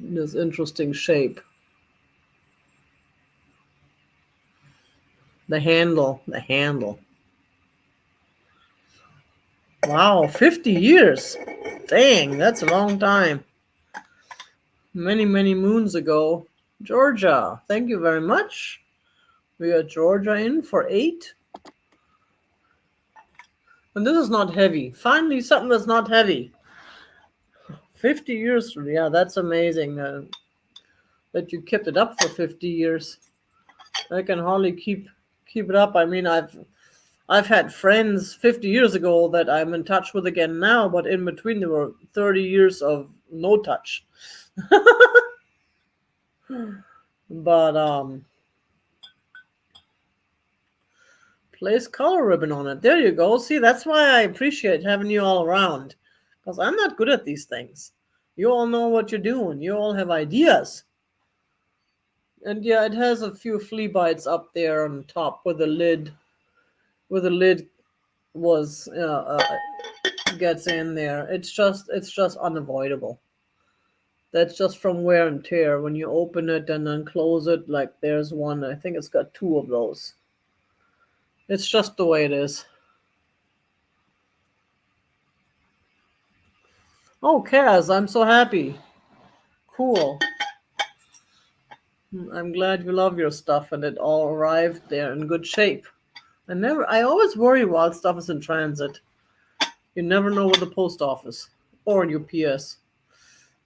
interesting shape. The handle. Wow, 50 years. Dang, that's a long time. Many, many moons ago. Georgia, thank you very much. We got Georgia in for 8. And this is not heavy. Finally, something that's not heavy. 50 years. Yeah, that's amazing that you kept it up for 50 years. I can hardly keep it up. I mean, I've had friends 50 years ago that I'm in touch with again now, but in between there were 30 years of no touch. But place color ribbon on it. There you go. See, that's why I appreciate having you all around, because I'm not good at these things. You all know what you're doing. You all have ideas. And yeah, it has a few flea bites up there on top where the lid was gets in there. It's just unavoidable. That's just from wear and tear. When you open it and then close it, like there's one. I think it's got 2 of those. It's just the way it is. Oh, Kaz, I'm so happy. Cool. I'm glad you love your stuff and it all arrived there in good shape. I always worry while stuff is in transit. You never know with the post office or UPS.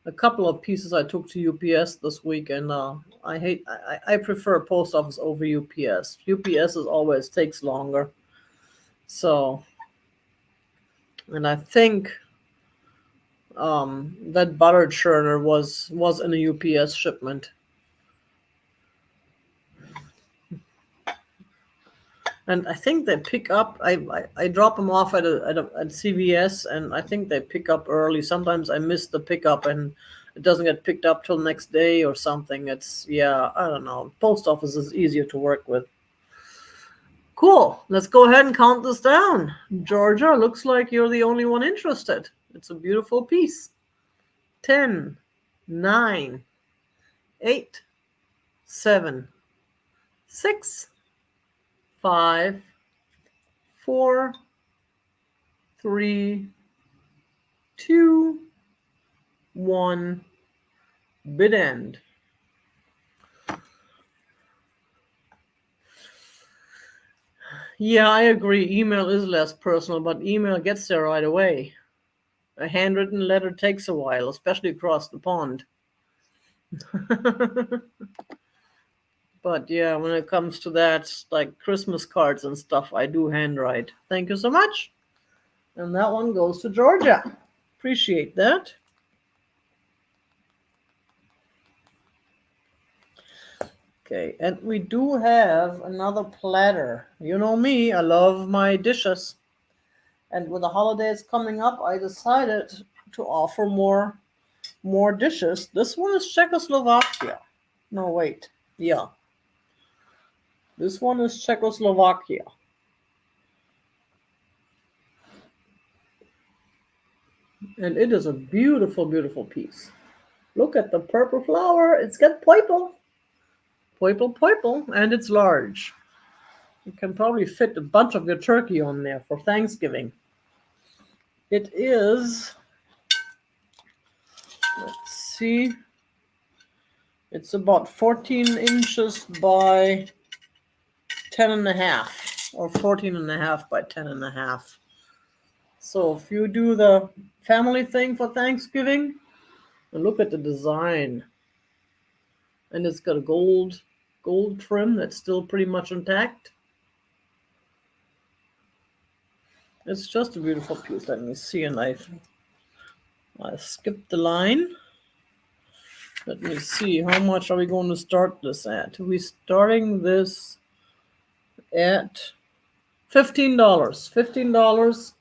A couple of pieces I took to UPS this week, and I prefer post office over UPS. UPS is always takes longer. So, and I think that butter churner was in a UPS shipment. And I think they pick up. I drop them off at CVS, and I think they pick up early. Sometimes I miss the pickup, and it doesn't get picked up till next day or something. I don't know. Post office is easier to work with. Cool. Let's go ahead and count this down. Georgia, looks like you're the only one interested. It's a beautiful piece. 10, 9, 8, 7, 6, 5, 4, 3, 2, 1. Bid end. Yeah, I agree. Email is less personal, but email gets there right away. A handwritten letter takes a while, especially across the pond. But yeah, when it comes to that, like Christmas cards and stuff, I do handwrite. Thank you so much. And that one goes to Georgia. Appreciate that. Okay, and we do have another platter. You know me, I love my dishes. And with the holidays coming up, I decided to offer more dishes. This one is Czechoslovakia. No, wait. Yeah. This one is Czechoslovakia. And it is a beautiful, beautiful piece. Look at the purple flower. It's got purple. Purple, and it's large. You can probably fit a bunch of your turkey on there for Thanksgiving. It is, let's see, it's about 14 inches by 10 and a half, or 14 and a half by 10 and a half. So if you do the family thing for Thanksgiving, and look at the design. And it's got a gold trim that's still pretty much intact. It's just a beautiful piece. Let me see, and I skipped the line. Let me see, how much are we going to start this at? We're starting this at $15. $15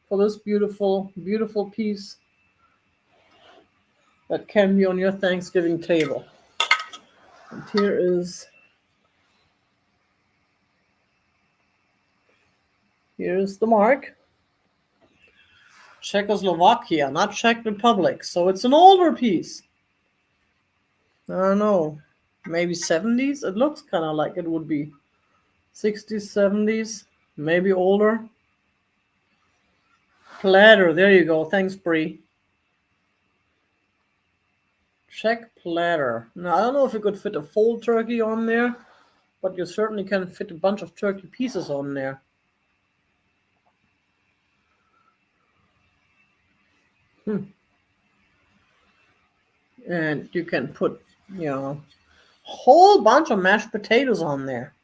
for this beautiful, beautiful piece that can be on your Thanksgiving table. And here's the mark. Czechoslovakia, not Czech Republic. So it's an older piece. I don't know, maybe 70s? It looks kind of like it would be 60s, 70s, maybe older. Platter, there you go. Thanks, Bree. Czech platter. Now, I don't know if you could fit a full turkey on there, but you certainly can fit a bunch of turkey pieces on there. And you can put, a whole bunch of mashed potatoes on there.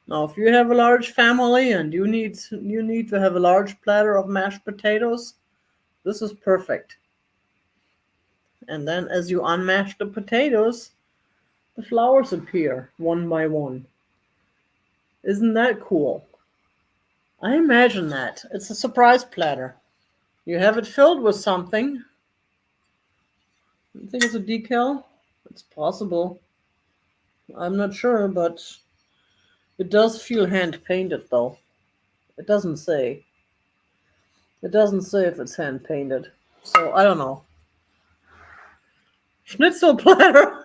Now, if you have a large family and you need to have a large platter of mashed potatoes, this is perfect. And then as you unmash the potatoes, the flowers appear one by one. Isn't that cool? I imagine that. It's a surprise platter. You have it filled with something. You think it's a decal? It's possible. I'm not sure, but it does feel hand painted though. It doesn't say. It doesn't say if it's hand painted. So I don't know. Schnitzel platter.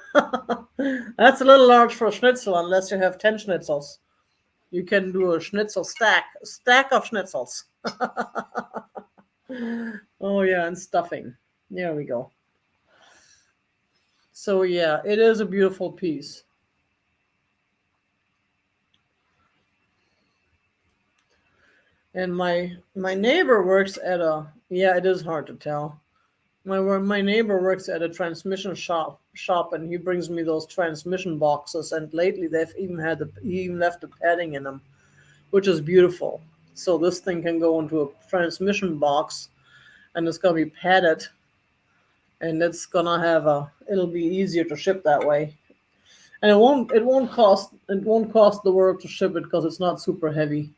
That's a little large for a schnitzel unless you have 10 schnitzels. You can do a schnitzel stack. A stack of schnitzels. Oh yeah, and stuffing. There we go. So yeah, it is a beautiful piece. And my neighbor works at it is hard to tell. My neighbor works at a transmission shop, and he brings me those transmission boxes. And lately, he even left the padding in them, which is beautiful. So this thing can go into a transmission box, and it's gonna be padded, and it'll be easier to ship that way. And it won't cost the world to ship it because it's not super heavy.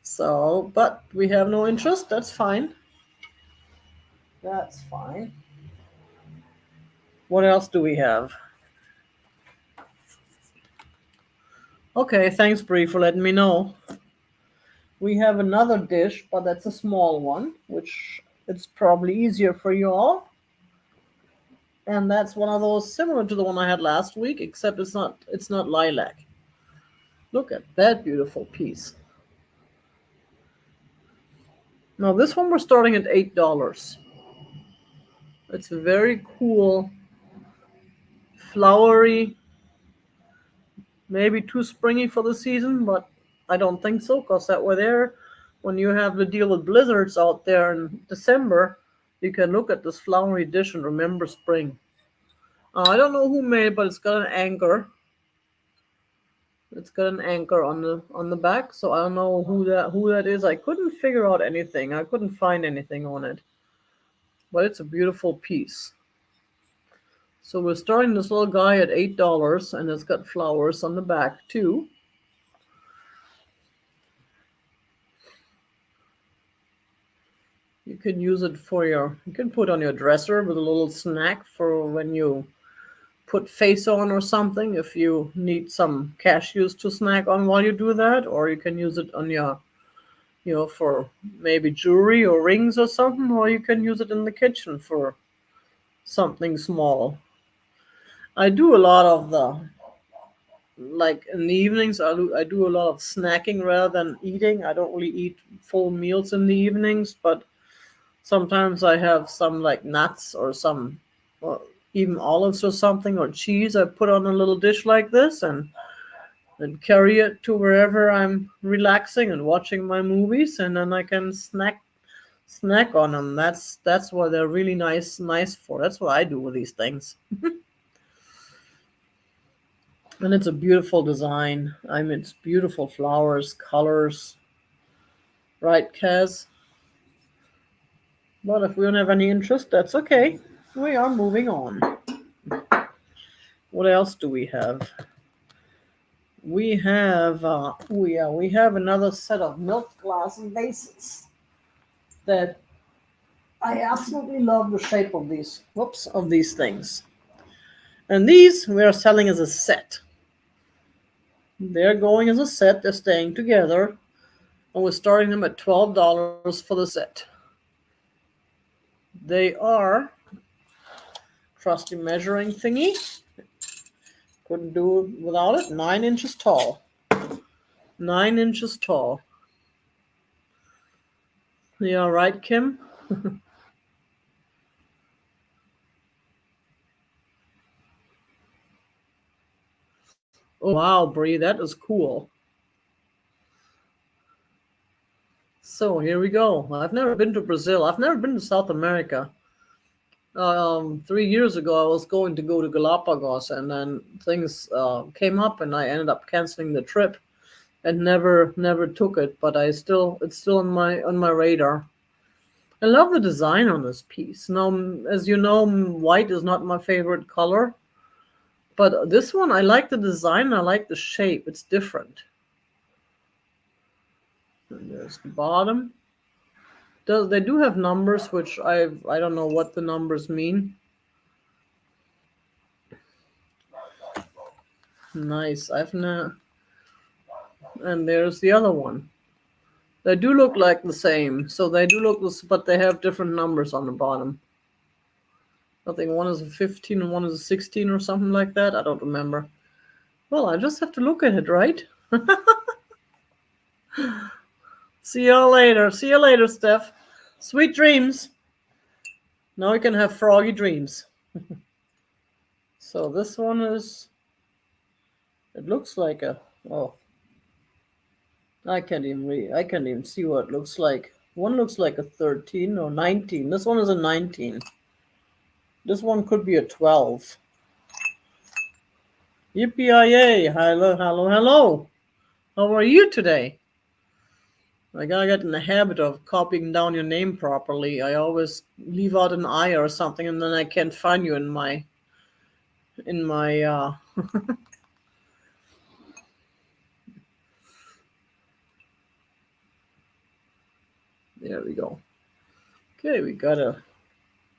So, but we have no interest. That's fine. That's fine. What else do we have? Okay, thanks, Bree, for letting me know. We have another dish, but that's a small one, which it's probably easier for you all. And that's one of those similar to the one I had last week, except it's not lilac. Look at that beautiful piece. Now this one we're starting at $8. It's a very cool, flowery, maybe too springy for the season, but I don't think so, because that way there, when you have to deal with blizzards out there in December, you can look at this flowery dish and remember spring. I don't know who made it, but it's got an anchor. It's got an anchor on the back, so I don't know who that is. I couldn't figure out anything. I couldn't find anything on it. But it's a beautiful piece. So we're starting this little guy at $8, and it's got flowers on the back too. You can use it you can put on your dresser with a little snack for when you put face on or something, if you need some cashews to snack on while you do that, or you can use it on your, for maybe jewelry or rings or something, or you can use it in the kitchen for something small. I do a lot of like in the evenings, I do a lot of snacking rather than eating. I don't really eat full meals in the evenings, but sometimes I have some like nuts or some, even olives or something, or cheese I put on a little dish like this and carry it to wherever I'm relaxing and watching my movies, and then I can snack snack on them. That's what they're really nice for. That's what I do with these things. And it's a beautiful design. I mean, it's beautiful flowers, colors, right, Kaz? But if we don't have any interest, that's okay. We are moving on. What else do we have? We have another set of milk glass and vases that I absolutely love the shape of these things. And these we are selling as a set. They're going as a set. They're staying together, and we're starting them at $12 for the set. They are trusty measuring thingy. Couldn't do it without it. 9 inches tall. 9 inches tall. You all right, Kim? Oh wow, Bree, that is cool. So here we go. I've never been to Brazil. I've never been to South America. 3 years ago, I was going to go to Galapagos, and then things came up, and I ended up canceling the trip, and never took it. But it's still on my radar. I love the design on this piece. Now, as you know, white is not my favorite color, but this one I like the design. I like the shape. It's different. And there's the bottom. They do have numbers, which I don't know what the numbers mean. Nice. And there's the other one. They do look like the same. So they do look this, but they have different numbers on the bottom. I think one is a 15 and one is a 16 or something like that. I don't remember. Well, I just have to look at it, right? See y'all later. See you later, Steph. Sweet dreams. Now we can have froggy dreams. So this one is, it looks like oh, I can't even read. I can't even see what it looks like. One looks like a 13 or 19. This one is a 19. This one could be a 12. Yippee-yay. Hello, hello, hello. How are you today? I gotta get in the habit of copying down your name properly. I always leave out an I or something, and then I can't find you in my there we go. Okay, we got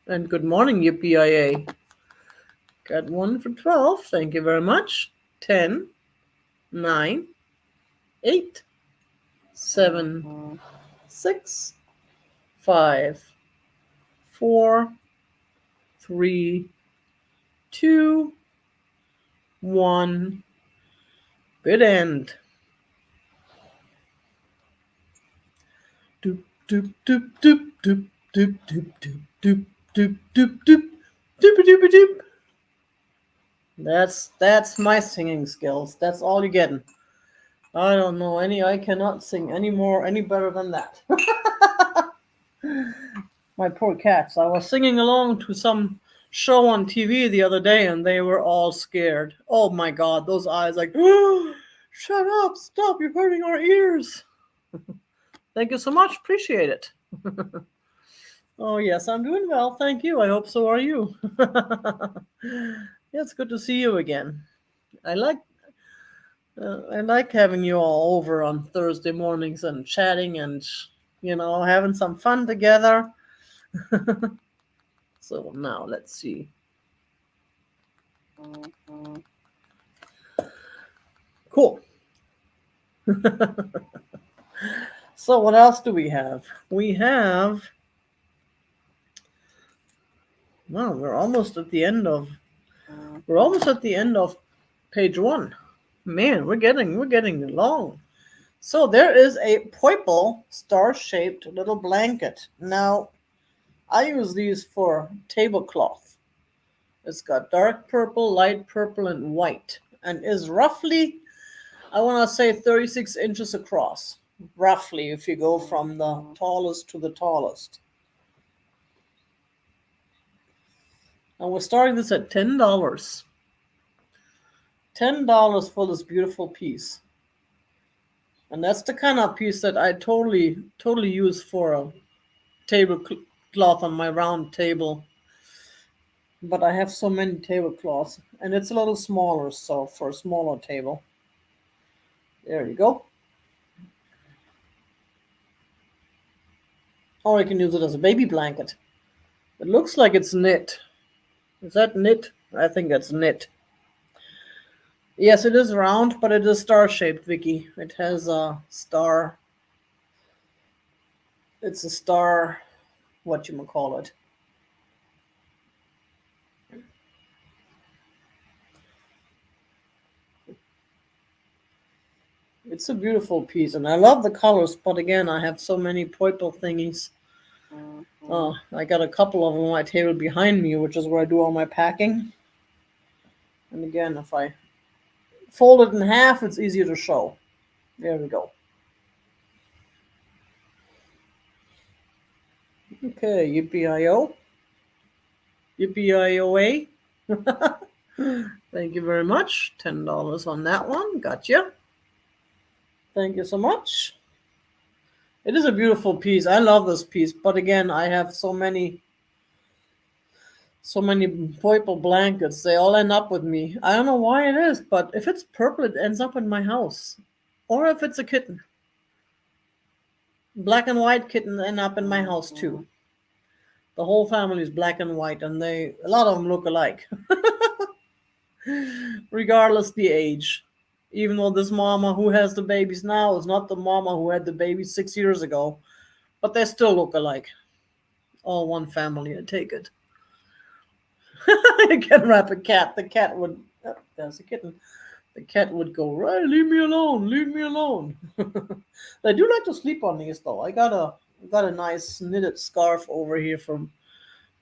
and good morning, Yippee-yay. Got one for 12. Thank you very much. 10, 9, 8, 7, 6, 5, 4, 3, 2, 1. Good end. Doop doop doop doop doop doop doop doop doop doop doop doop doop doop doop. That's my singing skills. That's all you're getting. I don't know any. I cannot sing any better than that. My poor cats. I was singing along to some show on TV the other day, and they were all scared. Oh my God, those eyes like, oh, shut up, stop, you're hurting our ears. Thank you so much. Appreciate it. Oh yes, I'm doing well. Thank you. I hope so are you. Yeah, it's good to see you again. I like having you all over on Thursday mornings and chatting and having some fun together. So now let's see. Cool. So what else do we have? We have. Well, we're almost at the end of page 1. Man, we're getting long. So there is a purple star-shaped little blanket. Now, I use these for tablecloth. It's got dark purple, light purple, and white, and is roughly, I want to say, 36 inches across. roughly, if you go from the tallest to the tallest. And we're starting this at $10. $10 for this beautiful piece. And that's the kind of piece that I totally use for a tablecloth on my round table. But I have so many tablecloths, and it's a little smaller, so for a smaller table. There you go. Or you can use it as a baby blanket. It looks like it's knit. Is that knit? I think that's knit. Yes, it is round, but it is star-shaped, Vicky. It has a star. It's a star, what you call it. It's a beautiful piece, and I love the colors, but again, I have so many purple thingies. I got a couple of them on my table behind me, which is where I do all my packing. And again, if I fold it in half, it's easier to show. There we go. Okay, yippee-i-o. Yippee-i-o-a. Thank you very much. $10 on that one. Gotcha. Thank you so much. It is a beautiful piece. I love this piece, but again, I have so many purple blankets. They all end up with me. I don't know why it is, but if it's purple, it ends up in my house. Or if it's a kitten. Black and white kittens end up in my house too. The whole family is black and white, and a lot of them look alike. Regardless the age. Even though this mama who has the babies now is not the mama who had the babies 6 years ago. But they still look alike. All one family, I take it. You can wrap a cat. The cat would... Oh, there's a kitten. The cat would go, right, leave me alone, leave me alone. They do like to sleep on these, though. I got a nice knitted scarf over here from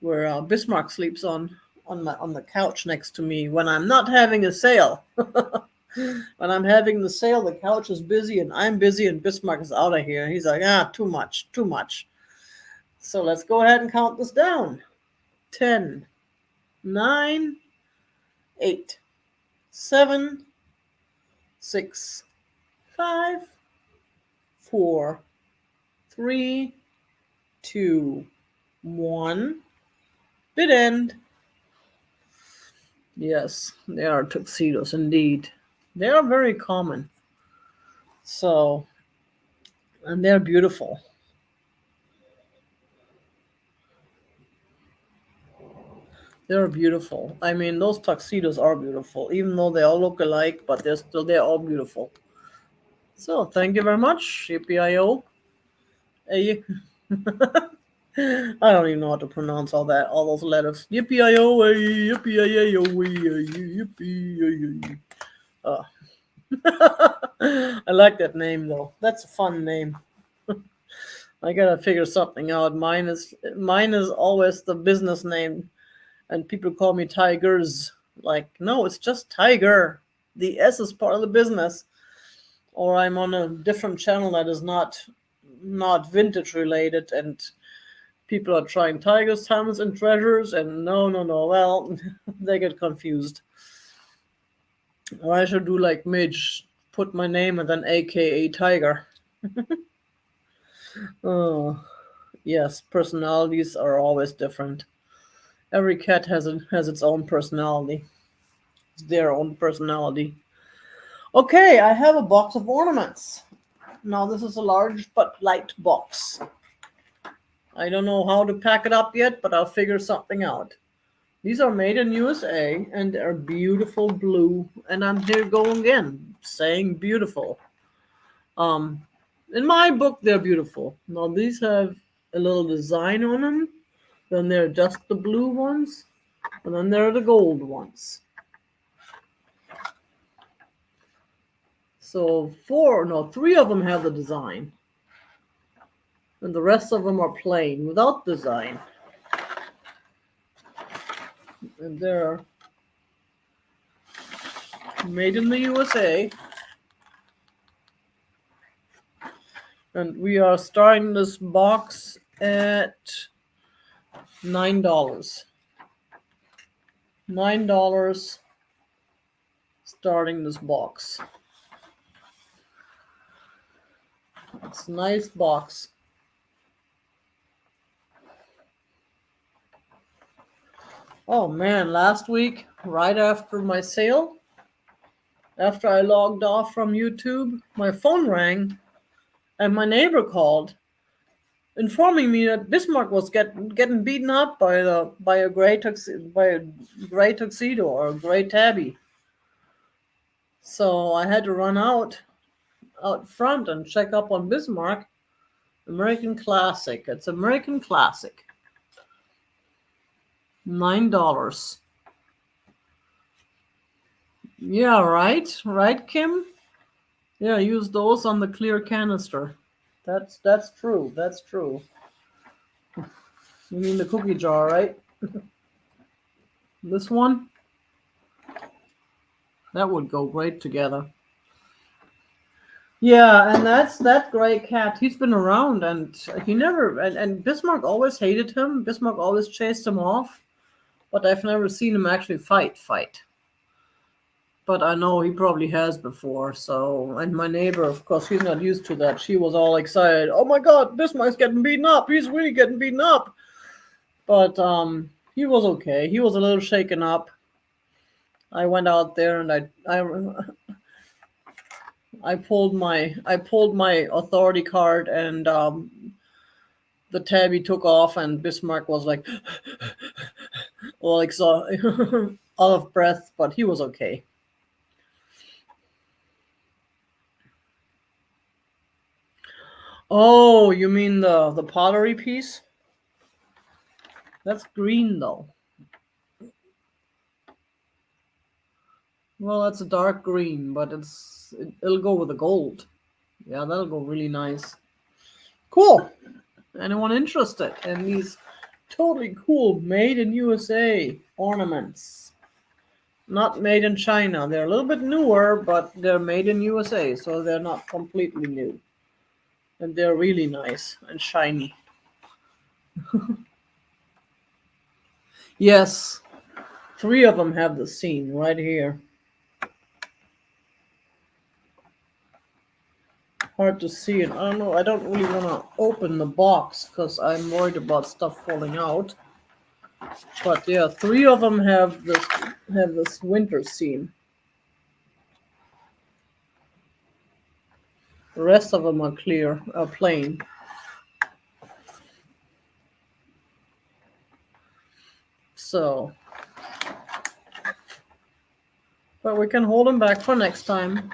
where Bismarck sleeps on the couch next to me when I'm not having a sale. When I'm having the sale, the couch is busy and I'm busy and Bismarck is out of here. He's like, too much, too much. So let's go ahead and count this down. 10, 9, 8, 7, 6, 5, 4, 3, 2, 1. Bid end. Yes, they are tuxedos indeed. They are very common. So, and they're beautiful. They're beautiful. I mean, those tuxedos are beautiful, even though they all look alike, but they're all beautiful. So, thank you very much, yippee-i-o. I don't even know how to pronounce all those letters. Yippee-i-o, yippee-i-o, yippee-i-o. I like that name though. That's a fun name. I gotta figure something out. Mine is always the business name, and people call me Tigers. Like, no, it's just Tiger. The S is part of the business. Or I'm on a different channel that is not vintage related, and people are trying Tigers, Times, and Treasures, and no. Well, they get confused. Or I should do like Midge, put my name and then AKA Tiger. Oh, yes, personalities are always different. Every cat has its own personality. It's their own personality. Okay, I have a box of ornaments. Now this is a large but light box. I don't know how to pack it up yet, but I'll figure something out. These are made in USA and they're beautiful blue. And I'm here going again, saying beautiful. In my book, they're beautiful. Now these have a little design on them. Then they're just the blue ones. And then there are the gold ones. So 3 of them have the design. And the rest of them are plain, without design. And they're made in the USA. And we are starting this box at $9. $9 starting this box. It's a nice box. Oh man, last week, right after my sale, after I logged off from YouTube, my phone rang and my neighbor called, informing me that Bismarck was getting beaten up by a gray tuxedo or a gray tabby. So I had to run out front and check up on Bismarck. American Classic. It's American Classic. $9. Yeah, right, Kim. Yeah, use those on the clear canister. That's true. That's true. You mean the cookie jar, right? This one? That would go great together. Yeah, and that's that gray cat. He's been around, and he never and Bismarck always hated him. Bismarck always chased him off, but I've never seen him actually fight. But I know he probably has before. So, and my neighbor, of course, she's not used to that. She was all excited. Oh my God, Bismarck's getting beaten up. He's really getting beaten up. But he was okay. He was a little shaken up. I went out there and I pulled my authority card, and the tabby took off, and Bismarck was like, well, like so, out of breath, but he was okay. Oh, you mean the pottery piece? That's green though. Well, that's a dark green, but it'll go with the gold. Yeah, that'll go really nice. Cool. Anyone interested in these totally cool made in USA ornaments? Not made in China. They're a little bit newer, but they're made in USA, so they're not completely new. And they're really nice and shiny. Yes, 3 of them have the scene right here. Hard to see it. I don't know. I don't really want to open the box because I'm worried about stuff falling out. But yeah, 3 of them have this winter scene. The rest of them are clear, plain. So, but we can hold them back for next time.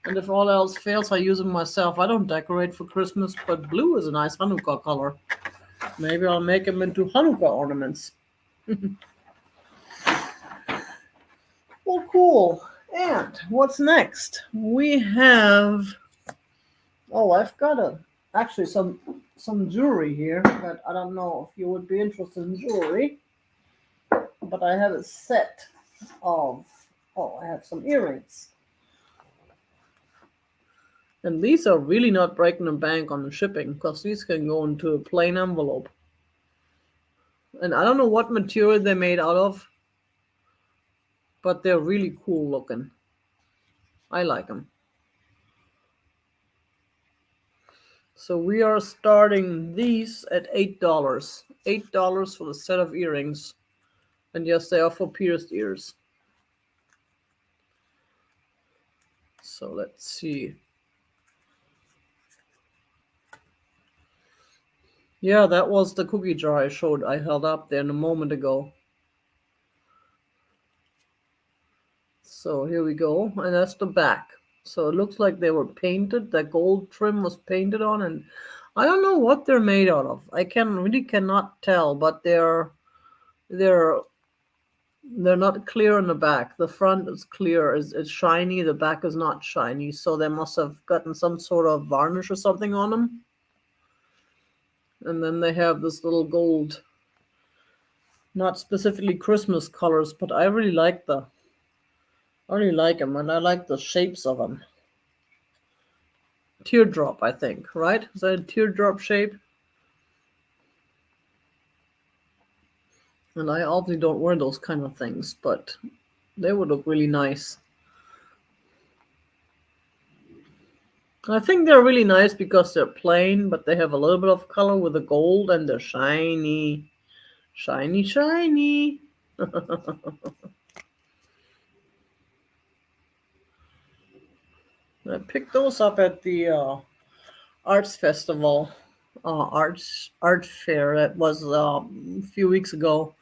And if all else fails, I use them myself. I don't decorate for Christmas, but blue is a nice Hanukkah color. Maybe I'll make them into Hanukkah ornaments. Well, cool. And what's next? We have. Oh, I've got actually some jewelry here, but I don't know if you would be interested in jewelry. But I have a set of. Oh, I have some earrings. And these are really not breaking the bank on the shipping because these can go into a plain envelope. And I don't know what material they're made out of, but they're really cool looking. I like them. So we are starting these at $8. $8 for the set of earrings. And yes, they are for pierced ears. So let's see. Yeah, that was the cookie jar I held up there a moment ago. So here we go, and that's the back. So it looks like they were painted. That gold trim was painted on, and I don't know what they're made out of. I cannot tell, but they're not clear in the back. The front is clear, it's shiny. The back is not shiny, so they must have gotten some sort of varnish or something on them. And then they have this little gold, not specifically Christmas colors, but I really like them, and I like the shapes of them. teardrop, I think, right? Is that a teardrop shape? And I obviously don't wear those kind of things, but they would look really nice. I think they're really nice because they're plain, but they have a little bit of color with the gold and they're shiny. Shiny, shiny. I picked those up at the arts festival, art fair that was a few weeks ago.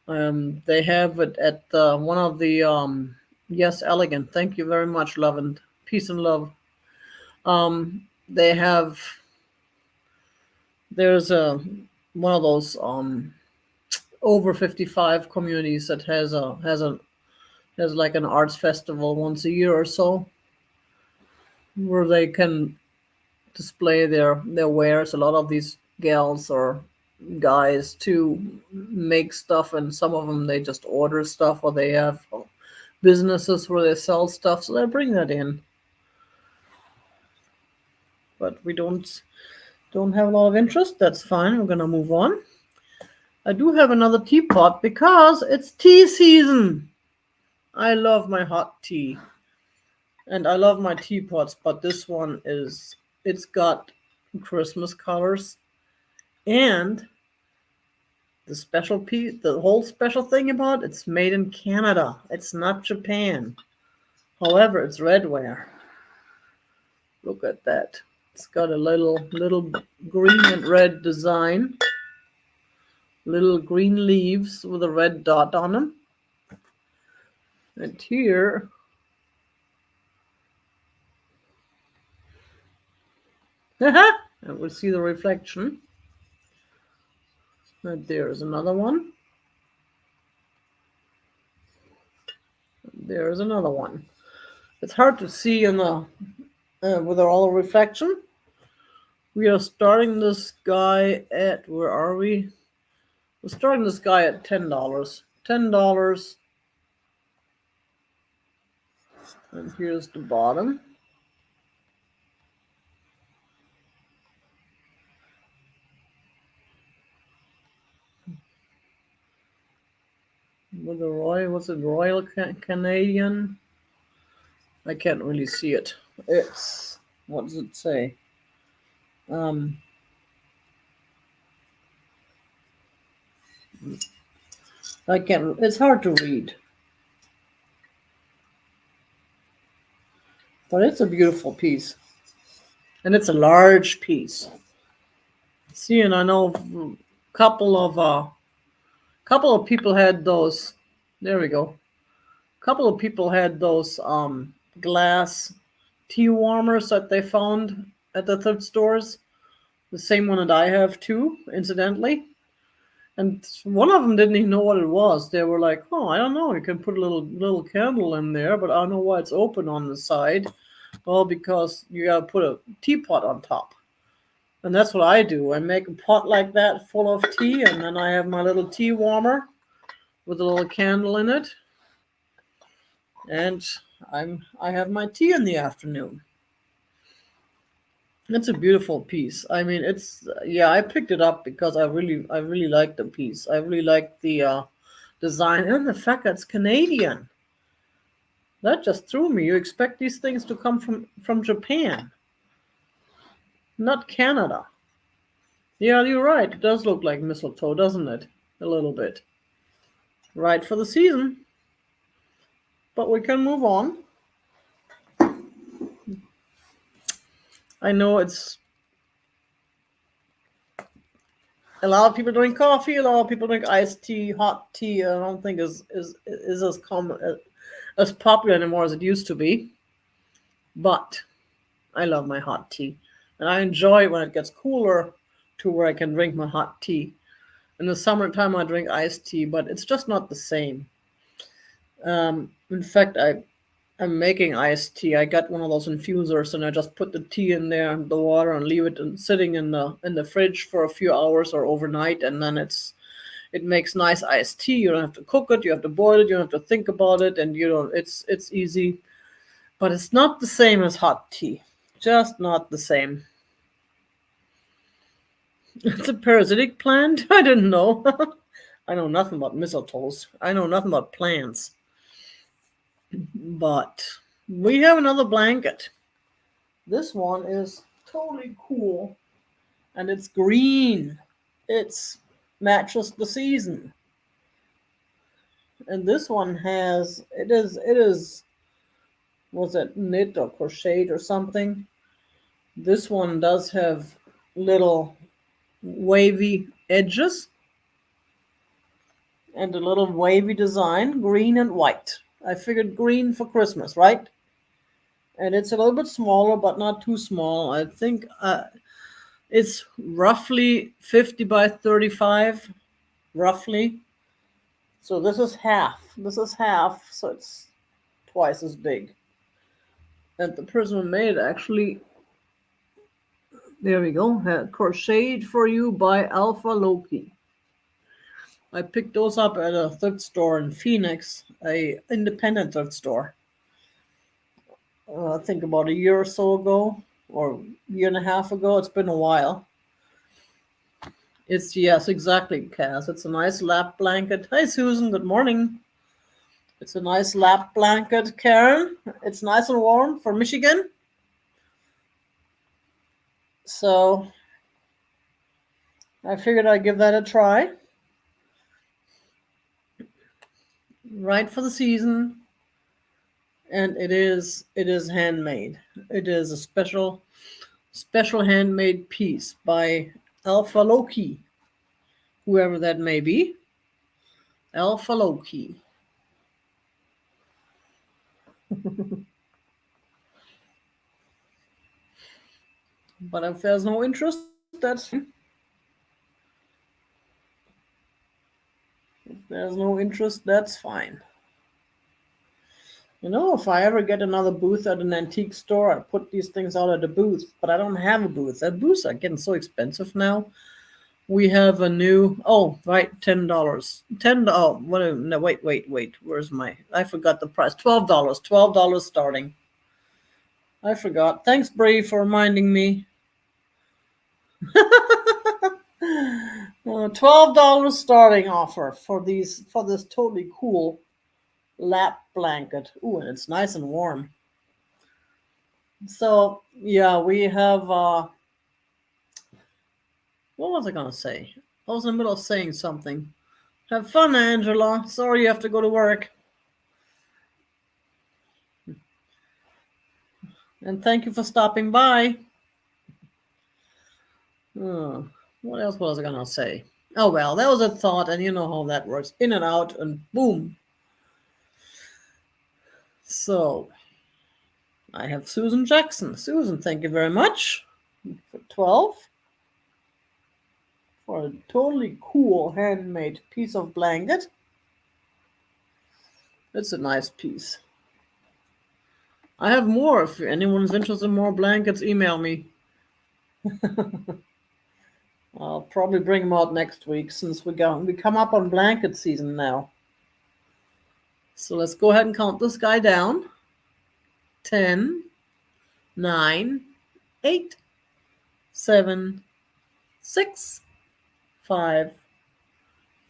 They have it at one of the yes, elegant. Thank you very much, love and peace and love. They have there's a one of those over 55 communities that has like an arts festival once a year or so, where they can display their wares. A lot of these gals or guys to make stuff, and some of them they just order stuff, or they have businesses where they sell stuff, so they bring that in. But we don't have a lot of interest. That's fine. We're gonna move on. I do have another teapot because it's tea season. I love my hot tea. And I love my teapots, but this one it's got Christmas colors, and the whole special thing about it's made in Canada. It's not Japan. However, it's redware. Look at that. It's got a little green and red design. Little green leaves with a red dot on them. And here and we'll see the reflection. And there's another one. There's another one. It's hard to see in the with all the reflection. We are starting this guy at, where are we? We're starting this guy at $10. $10. And here's the bottom. With the what's it, Royal Canadian? I can't really see it. It's, what does it say? I can't, it's hard to read. But it's a beautiful piece. And it's a large piece. See, and I know a couple of people had those. There we go. A couple of people had those glass tea warmers that they found at the thrift stores. The same one that I have too, incidentally. And one of them didn't even know what it was. They were like, "Oh, I don't know. You can put a little candle in there, but I don't know why it's open on the side." Well, because you gotta put a teapot on top. And that's what I do. I make a pot like that full of tea, and then I have my little tea warmer with a little candle in it. And I have my tea in the afternoon. It's a beautiful piece. I mean, it's, yeah, I picked it up because I really like the piece. I really like the design and the fact that it's Canadian. That just threw me. You expect these things to come from Japan, not Canada. Yeah, you're right. It does look like mistletoe, doesn't it? A little bit. Right for the season. But we can move on. I know it's a lot of people drink coffee, a lot of people drink iced tea, hot tea. I don't think is as common as popular anymore as it used to be. But I love my hot tea, and I enjoy it when it gets cooler to where I can drink my hot tea. In the summertime, I drink iced tea, but it's just not the same. In fact, I'm making iced tea. I got one of those infusers, and I just put the tea in there, the water, and leave it sitting in the fridge for a few hours or overnight, and then it makes nice iced tea. You don't have to cook it, you have to boil it, you don't have to think about it, and you know it's easy. But it's not the same as hot tea. Just not the same. It's a parasitic plant? I didn't know. I know nothing about mistletoes. I know nothing about plants. But we have another blanket. This one is totally cool. And it's green. It's matches the season. And this one has it is was it knit or crocheted or something? This one does have little wavy edges and a little wavy design, green and white. I figured green for Christmas, right? And it's a little bit smaller, but not too small. I think it's roughly 50 by 35, roughly. So this is half. This is half, so it's twice as big. And the person who made it actually, there we go, crocheted for you by Alpha Loki. I picked those up at a thrift store in Phoenix, a independent thrift store. I think about a year or so ago, or a year and a half ago. It's been a while. It's, yes, exactly, Cass. It's a nice lap blanket. Hi, Susan. Good morning. It's a nice lap blanket, Karen. It's nice and warm for Michigan. So I figured I'd give that a try. Right for the season. And it is handmade. It is a special handmade piece by Alpha Loki, whoever that may be. Alpha Loki. But if there's no interest, that's fine. If there's no interest, that's fine. You know, if I ever get another booth at an antique store, I put these things out at a booth, but I don't have a booth. That booths are getting so expensive now. We have a new, oh, right, $10. Oh, what, no, wait. Where's my, I forgot the price. $12. $12 starting. I forgot. Thanks, Bree, for reminding me. $12 starting offer for this totally cool lap blanket. Ooh, and it's nice and warm. So yeah, we have what was I gonna say? I was in the middle of saying something. Have fun, Angela. Sorry you have to go to work. And thank you for stopping by. What else was I gonna say? Oh well, that was a thought, and you know how that works. In and out, and boom. So I have Susan Jackson. Susan, thank you very much for 12 for a totally cool handmade piece of blanket. It's a nice piece. I have more. If anyone's interested in more blankets, email me. I'll probably bring them out next week since we come up on blanket season now. So let's go ahead and count this guy down. 10, 9, 8, 7, 6, 5,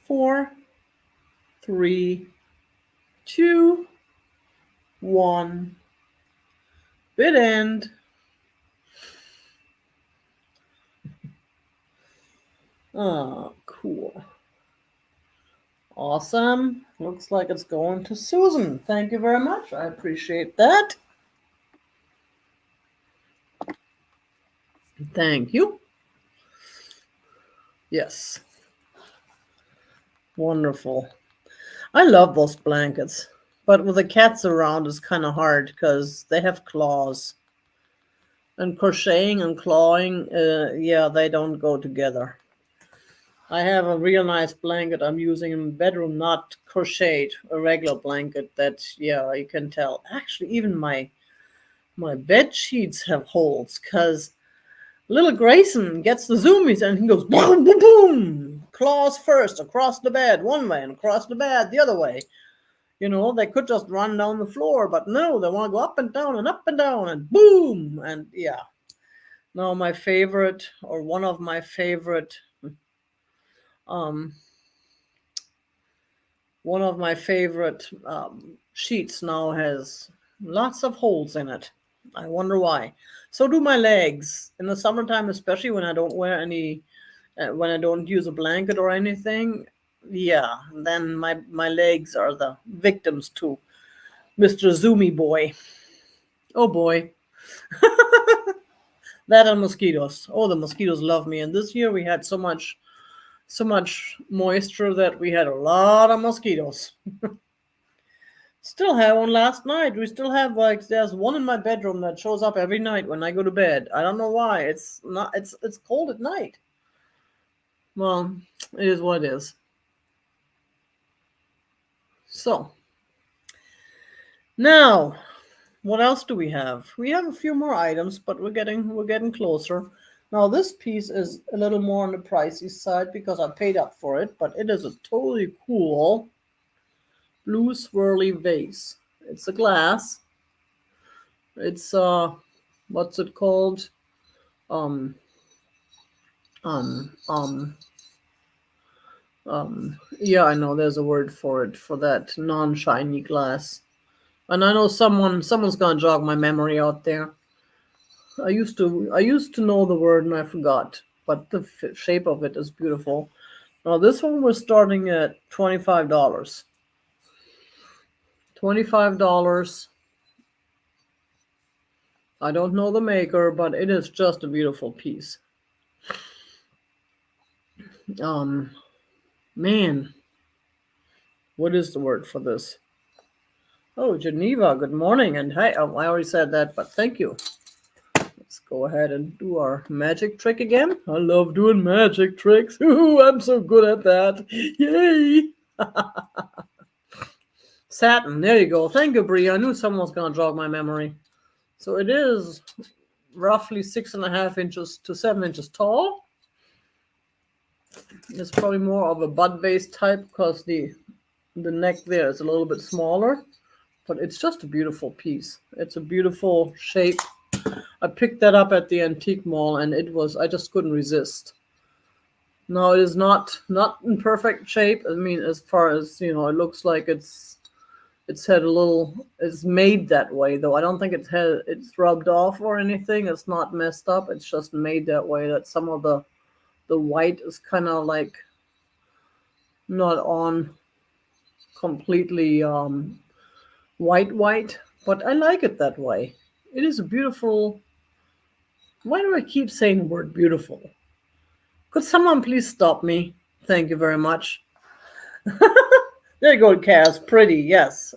4, 3, 2, 1. Bid end. Oh, cool. Awesome. Looks like it's going to Susan. Thank you very much. I appreciate that. Thank you. Yes. Wonderful. I love those blankets. But with the cats around, it's kind of hard because they have claws. And crocheting and clawing, yeah, they don't go together. I have a real nice blanket I'm using in the bedroom, not crocheted, a regular blanket that, yeah, you can tell. Actually, even my bed sheets have holes because little Grayson gets the zoomies and he goes boom, boom, boom. Claws first across the bed one way and across the bed the other way. They could just run down the floor, but no, they want to go up and down and boom. And yeah. Now my favorite, or one of my favorite, um, sheets now has lots of holes in it. I wonder why. So do my legs in the summertime, especially when I don't wear any, when I don't use a blanket or anything. Yeah, then my legs are the victims too. Mr. Zoomy boy. Oh boy. That and mosquitoes. Oh, the mosquitoes love me. And this year we had so much moisture that we had a lot of mosquitoes. Still have one last night. We still have, like, there's one in my bedroom that shows up every night when I go to bed. I don't know why. It's cold at night. Well, it is what it is. So now, what else do we have? We have a few more items, but we're getting closer. Now this piece is a little more on the pricey side because I paid up for it, but it is a totally cool blue swirly vase. It's a glass. It's what's it called? Um um um yeah, I know there's a word for it, for that non-shiny glass. And I know someone's gonna jog my memory out there. I used to know the word and I forgot, but the shape of it is beautiful. Now this one was starting at $25. $25. I don't know the maker, but it is just a beautiful piece. Man, what is the word for this? Oh, Geneva, good morning, and hi. Oh, I already said that, but thank you. Let's go ahead and do our magic trick again. I love doing magic tricks. Ooh, I'm so good at that. Yay! Satin, there you go. Thank you, Brie. I knew someone was going to jog my memory. So it is roughly 6.5 inches to 7 inches tall. It's probably more of a bud base type because the neck there is a little bit smaller, but it's just a beautiful piece. It's a beautiful shape. I picked that up at the antique mall and I just couldn't resist. No, it is not in perfect shape. I mean, as far as, it looks like it's made that way, though. I don't think it's rubbed off or anything. It's not messed up. It's just made that way that some of the white is kind of like not on completely white, but I like it that way. It is a beautiful. Why do I keep saying the word beautiful? Could someone please stop me? Thank you very much. There you go, Kaz. Pretty, yes.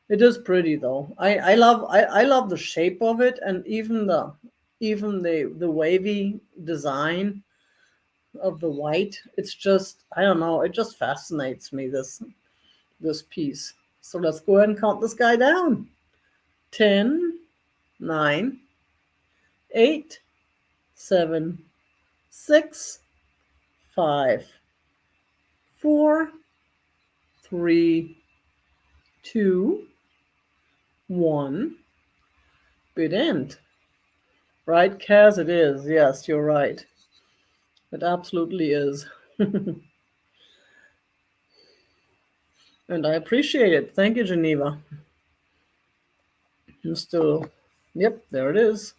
It is pretty though. I love the shape of it, and even the wavy design of the white. It's just, I don't know, it just fascinates me, this piece. So let's go ahead and count this guy down. 10, 9, 8, 7, 6, 5, 4, 3, 2, 1. Bid end. Right, Kaz? It is. Yes, you're right. It absolutely is. And I appreciate it. Thank you, Geneva. I'm still, yep, there it is.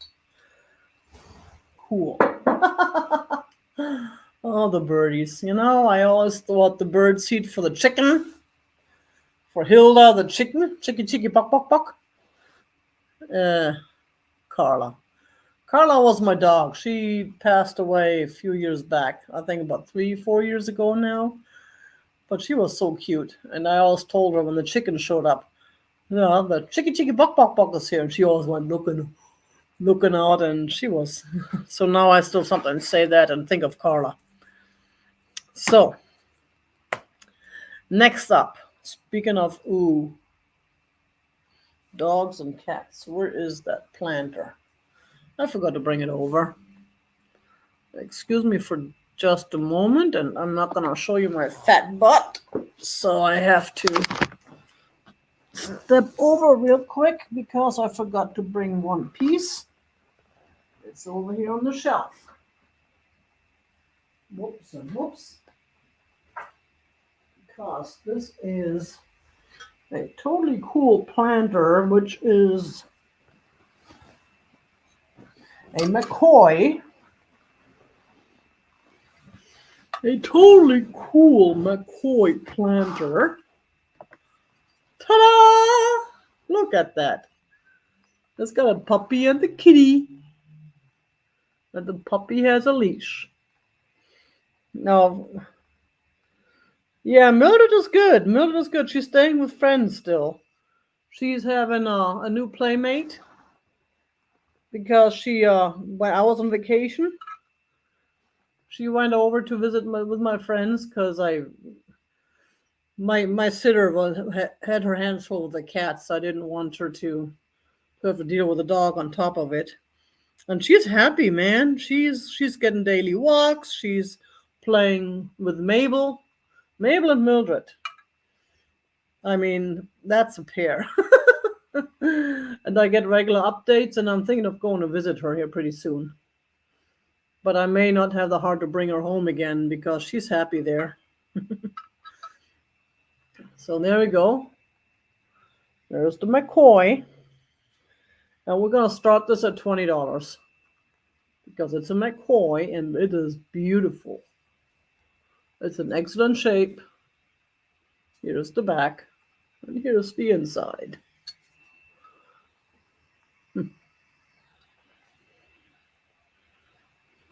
Cool. Oh, the birdies. I always thought the birds feed for the chicken. For Hilda, the chicken. Chicky, buck, buck, buck. Carla. Carla was my dog. She passed away a few years back. I think about 3-4 years ago now. But she was so cute. And I always told her when the chicken showed up, the chicky, buck, buck, buck is here. And she always went looking out, and she was. So now I still sometimes say that and think of Carla. So, next up, speaking of dogs and cats, where is that planter? I forgot to bring it over. Excuse me for just a moment, and I'm not going to show you my fat butt, so I have to step over real quick because I forgot to bring one piece. It's over here on the shelf. Whoops and whoops. Because this is a totally cool planter, which is a McCoy. A totally cool McCoy planter. Ta-da! Look at that. It's got a puppy and the kitty. And the puppy has a leash. Now, yeah, Mildred is good. Mildred is good. She's staying with friends still. She's having a new playmate because when I was on vacation, she went over to visit with my friends because my sitter had her hands full with the cats. So I didn't want her to have to deal with a dog on top of it. And she's happy, man. She's getting daily walks. She's playing with Mabel and Mildred. I mean, that's a pair. And I get regular updates, and I'm thinking of going to visit her here pretty soon. But I may not have the heart to bring her home again because she's happy there. So there we go. There's the McCoy. And we're going to start this at $20 because it's a McCoy and it is beautiful. It's in excellent shape. Here's the back and here's the inside.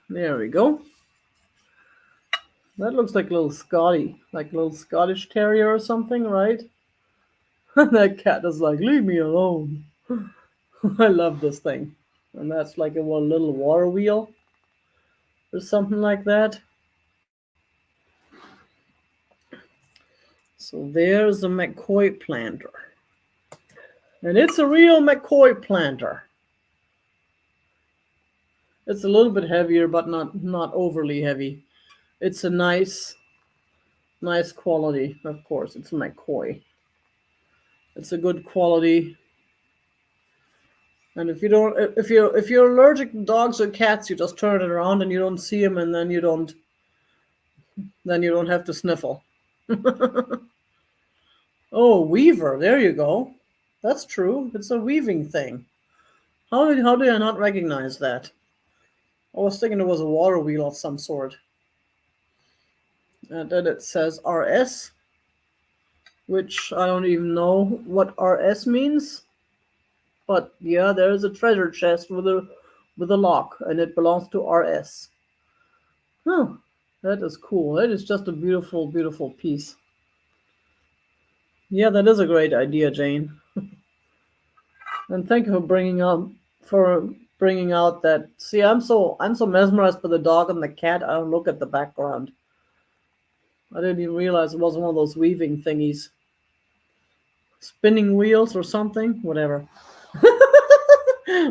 There we go. That looks like a little Scotty, like a little Scottish Terrier or something, right? That cat is like, leave me alone. I love this thing. And that's like a little water wheel or something like that. So there's a McCoy planter. And it's a real McCoy planter. It's a little bit heavier, but not overly heavy. It's a nice quality, of course. It's a McCoy. It's a good quality. And if you're allergic to dogs or cats, you just turn it around and you don't see them, and then you don't have to sniffle. Oh, weaver, there you go. That's true. It's a weaving thing. How did I not recognize that? I was thinking it was a water wheel of some sort. And then it says RS, which I don't even know what RS means. But yeah, there's a treasure chest with a lock, and it belongs to RS. Huh, that is cool. That is just a beautiful, beautiful piece. Yeah, that is a great idea, Jane. And thank you for bringing out that. See, I'm so mesmerized by the dog and the cat. I don't look at the background. I didn't even realize it was one of those weaving thingies. Spinning wheels or something, whatever.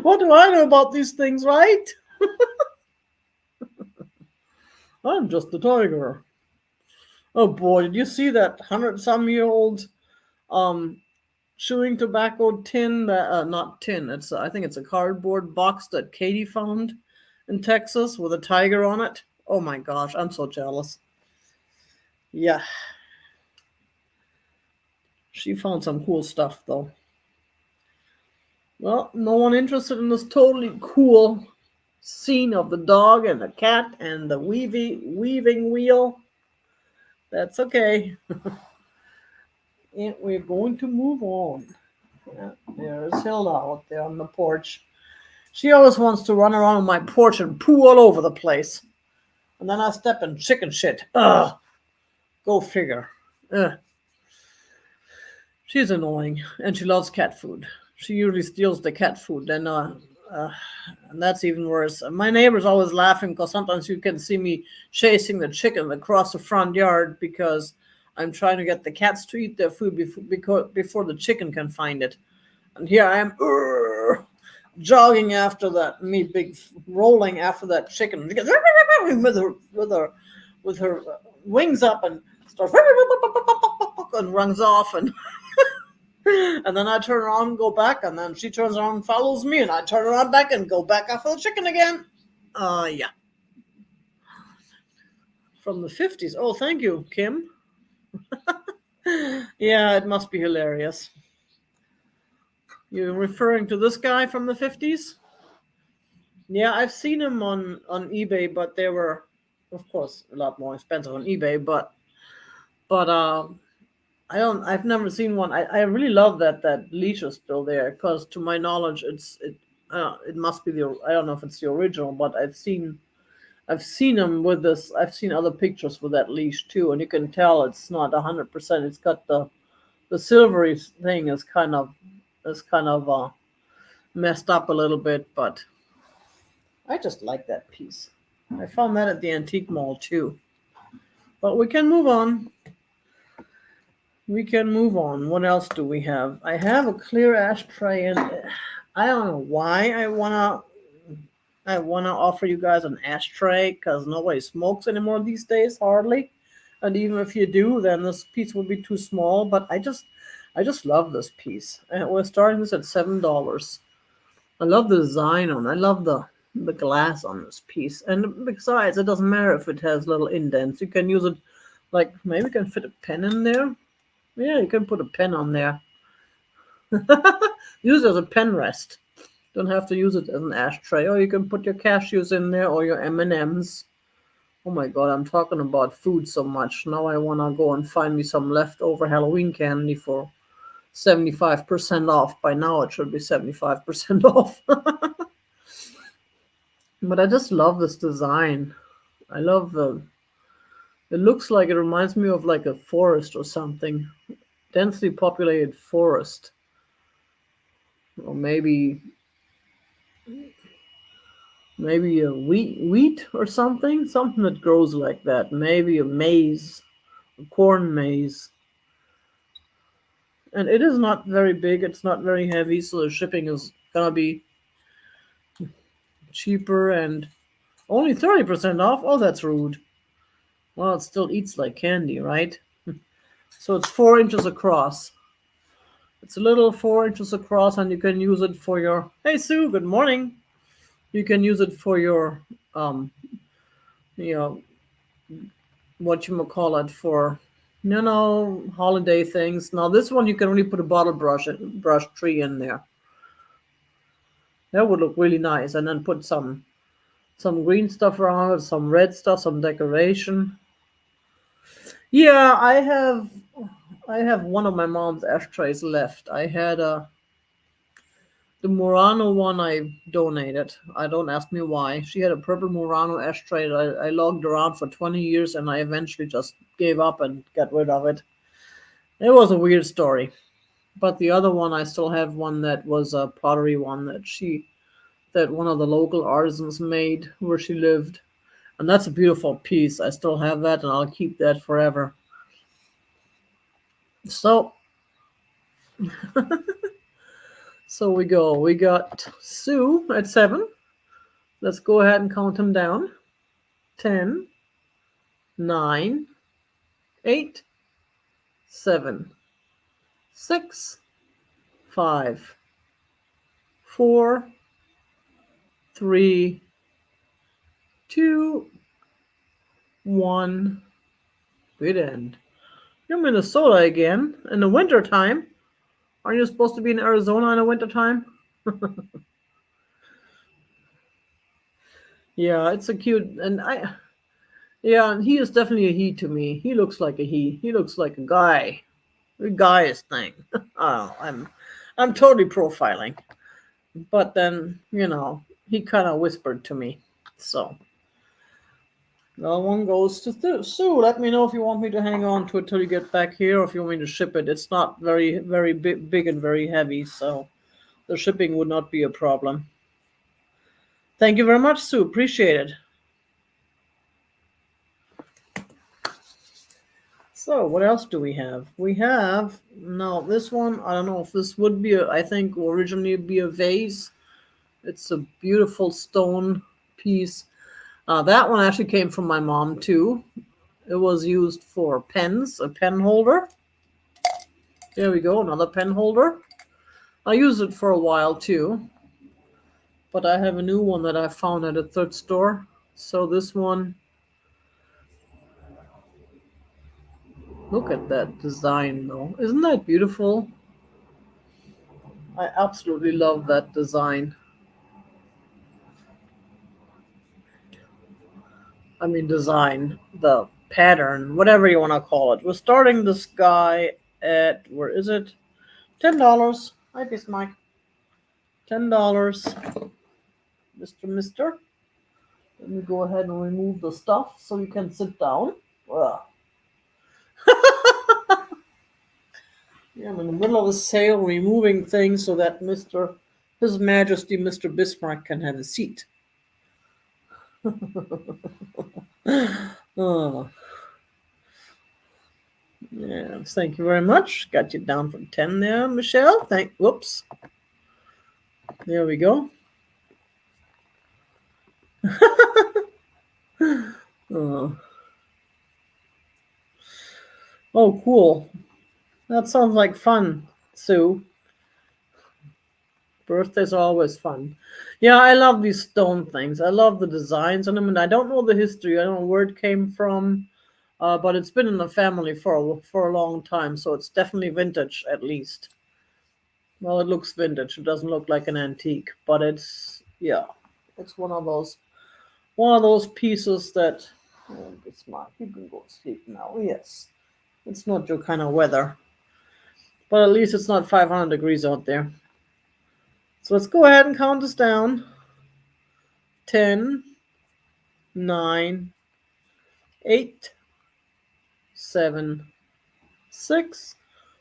What do I know about these things, right? I'm just a tiger. Oh boy, did you see that 100-some-year-old chewing tobacco tin? Not tin. I think it's a cardboard box that Katie found in Texas with a tiger on it. Oh my gosh, I'm so jealous. Yeah. She found some cool stuff though. Well, no one interested in this totally cool scene of the dog and the cat and the weaving wheel. That's okay. And we're going to move on. Yeah, there's Hilda out there on the porch. She always wants to run around on my porch and poo all over the place. And then I step in chicken shit. Ugh. Go figure. Ugh. She's annoying, and she loves cat food. She usually steals the cat food, and that's even worse. My neighbor's always laughing because sometimes you can see me chasing the chicken across the front yard because I'm trying to get the cats to eat their food before the chicken can find it. And here I am, jogging after that, rolling after that chicken with her wings up and starts and runs off and And then I turn around and go back, and then she turns around and follows me, and I turn around back and go back after the chicken again. Yeah. From the 50s. Oh, thank you, Kim. Yeah, it must be hilarious. You're referring to this guy from the 50s? Yeah, I've seen him on eBay, but they were, of course, a lot more expensive on eBay. But I've never seen one. I really love that leash is still there, because to my knowledge, it must be I don't know if it's the original, but I've seen them with this. I've seen other pictures with that leash too, and you can tell it's not 100%. It's got the silvery thing is kind of messed up a little bit, but I just like that piece. I found that at the antique mall too. But we can move on. We can move on. What else do we have? I have a clear ashtray, and I don't know why I wanna offer you guys an ashtray, because nobody smokes anymore these days, hardly. And even if you do, then this piece would be too small. But I just love this piece. And we're starting this at $7. I love the design on it. I love the glass on this piece. And besides, it doesn't matter if it has little indents. You can use it, like maybe you can fit a pen in there. Yeah, you can put a pen on there. Use it as a pen rest. Don't have to use it as an ashtray. Or you can put your cashews in there, or your M&Ms. Oh my god, I'm talking about food so much. Now I want to go and find me some leftover Halloween candy for 75% off. By now it should be 75% off. But I just love this design. I love it looks like, it reminds me of like a forest or something. Densely populated forest. Or maybe a wheat or something that grows like that. Maybe a maize, a corn maze. And it is not very big, it's not very heavy, so the shipping is gonna be cheaper and only 30% off. Oh, that's rude. Well, it still eats like candy, right? So it's 4 inches across. It's a little 4 inches across, and you can use it for your. Hey, Sue. Good morning. You can use it for your, you know, what you call it, for, holiday things. Now this one you can only put a bottle brush tree in there. That would look really nice, and then put some green stuff around it, some red stuff, some decoration. Yeah, I have one of my mom's ashtrays left. I had the Murano one I donated. I don't ask me why. She had a purple Murano ashtray that I lugged around for 20 years, and I eventually just gave up and got rid of it. It was a weird story. But the other one, I still have one that was a pottery one that one of the local artisans made where she lived. And that's a beautiful piece. I still have that, and I'll keep that forever. So so we go. We got Sue at 7. Let's go ahead and count him down. 10, 9, 8, 7, 6, 5, 4, 3, 2, 1. Good end. You're Minnesota again in the winter time. Aren't you supposed to be in Arizona in the winter time? Yeah, it's a cute, and yeah, he is definitely a he to me. He looks like a he. He looks like a guy. A guy's thing. Oh, I'm totally profiling. But then, he kind of whispered to me. So that one goes to Sue. Let me know if you want me to hang on to it till you get back here, or if you want me to ship it. It's not very, very big and very heavy, so the shipping would not be a problem. Thank you very much, Sue. Appreciate it. So what else do we have? We have, now this one, I don't know if this would be I think originally be a vase. It's a beautiful stone piece. That one actually came from my mom too. It was used for pens, a pen holder. There we go, another pen holder. I used it for a while too, but I have a new one that I found at a thrift store. So this one, look at that design though. Isn't that beautiful? I absolutely love that design. I mean, design, the pattern, whatever you want to call it. We're starting this guy at, where is it? $10. Hi, Bismarck. $10. Mister. Let me go ahead and remove the stuff so you can sit down. Ugh. Yeah, I'm in the middle of a sale removing things so that His Majesty Mr. Bismarck can have a seat. Oh, yeah, thank you very much. Got you down from 10 there, Michelle. Whoops. There we go. Oh. Oh, cool. That sounds like fun, Sue. Birthdays are always fun. Yeah, I love these stone things. I love the designs on them, and I don't know the history. I don't know where it came from, but it's been in the family for a long time, so it's definitely vintage at least. Well, it looks vintage. It doesn't look like an antique, but it's one of those pieces that. Oh, it's smart. You can go to sleep now. Yes, it's not your kind of weather, but at least it's not 500 degrees out there. So let's go ahead and count this down. 10, 9, 8, 7, 6.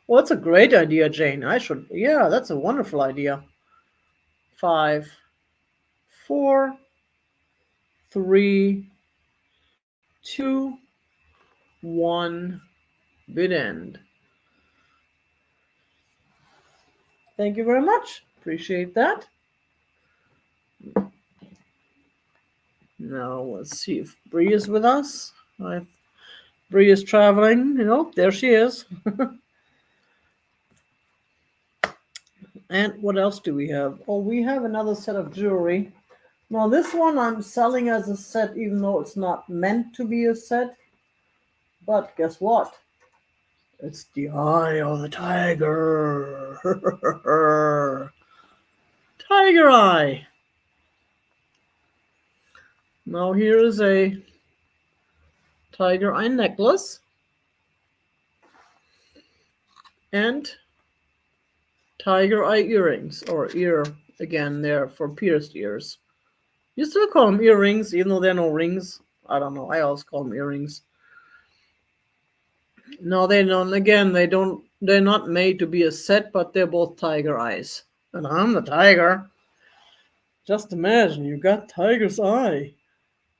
Well, that's a great idea, Jane. Yeah, that's a wonderful idea. 5, 4, 3, 2, 1, bid end. Thank you very much. Appreciate that. Now let's see if Bree is with us. Bree is traveling. There she is. And what else do we have? Oh, we have another set of jewelry. Now this one I'm selling as a set, even though it's not meant to be a set. But guess what? It's the eye of the tiger. Tiger eye. Now here is a tiger eye necklace. And tiger eye earrings, or ear, again, they're for pierced ears. You still call them earrings, even though they're no rings. I don't know. I always call them earrings. No, they don't. Again, they're not made to be a set, but they're both tiger eyes. And I'm the tiger. Just imagine you got tiger's eye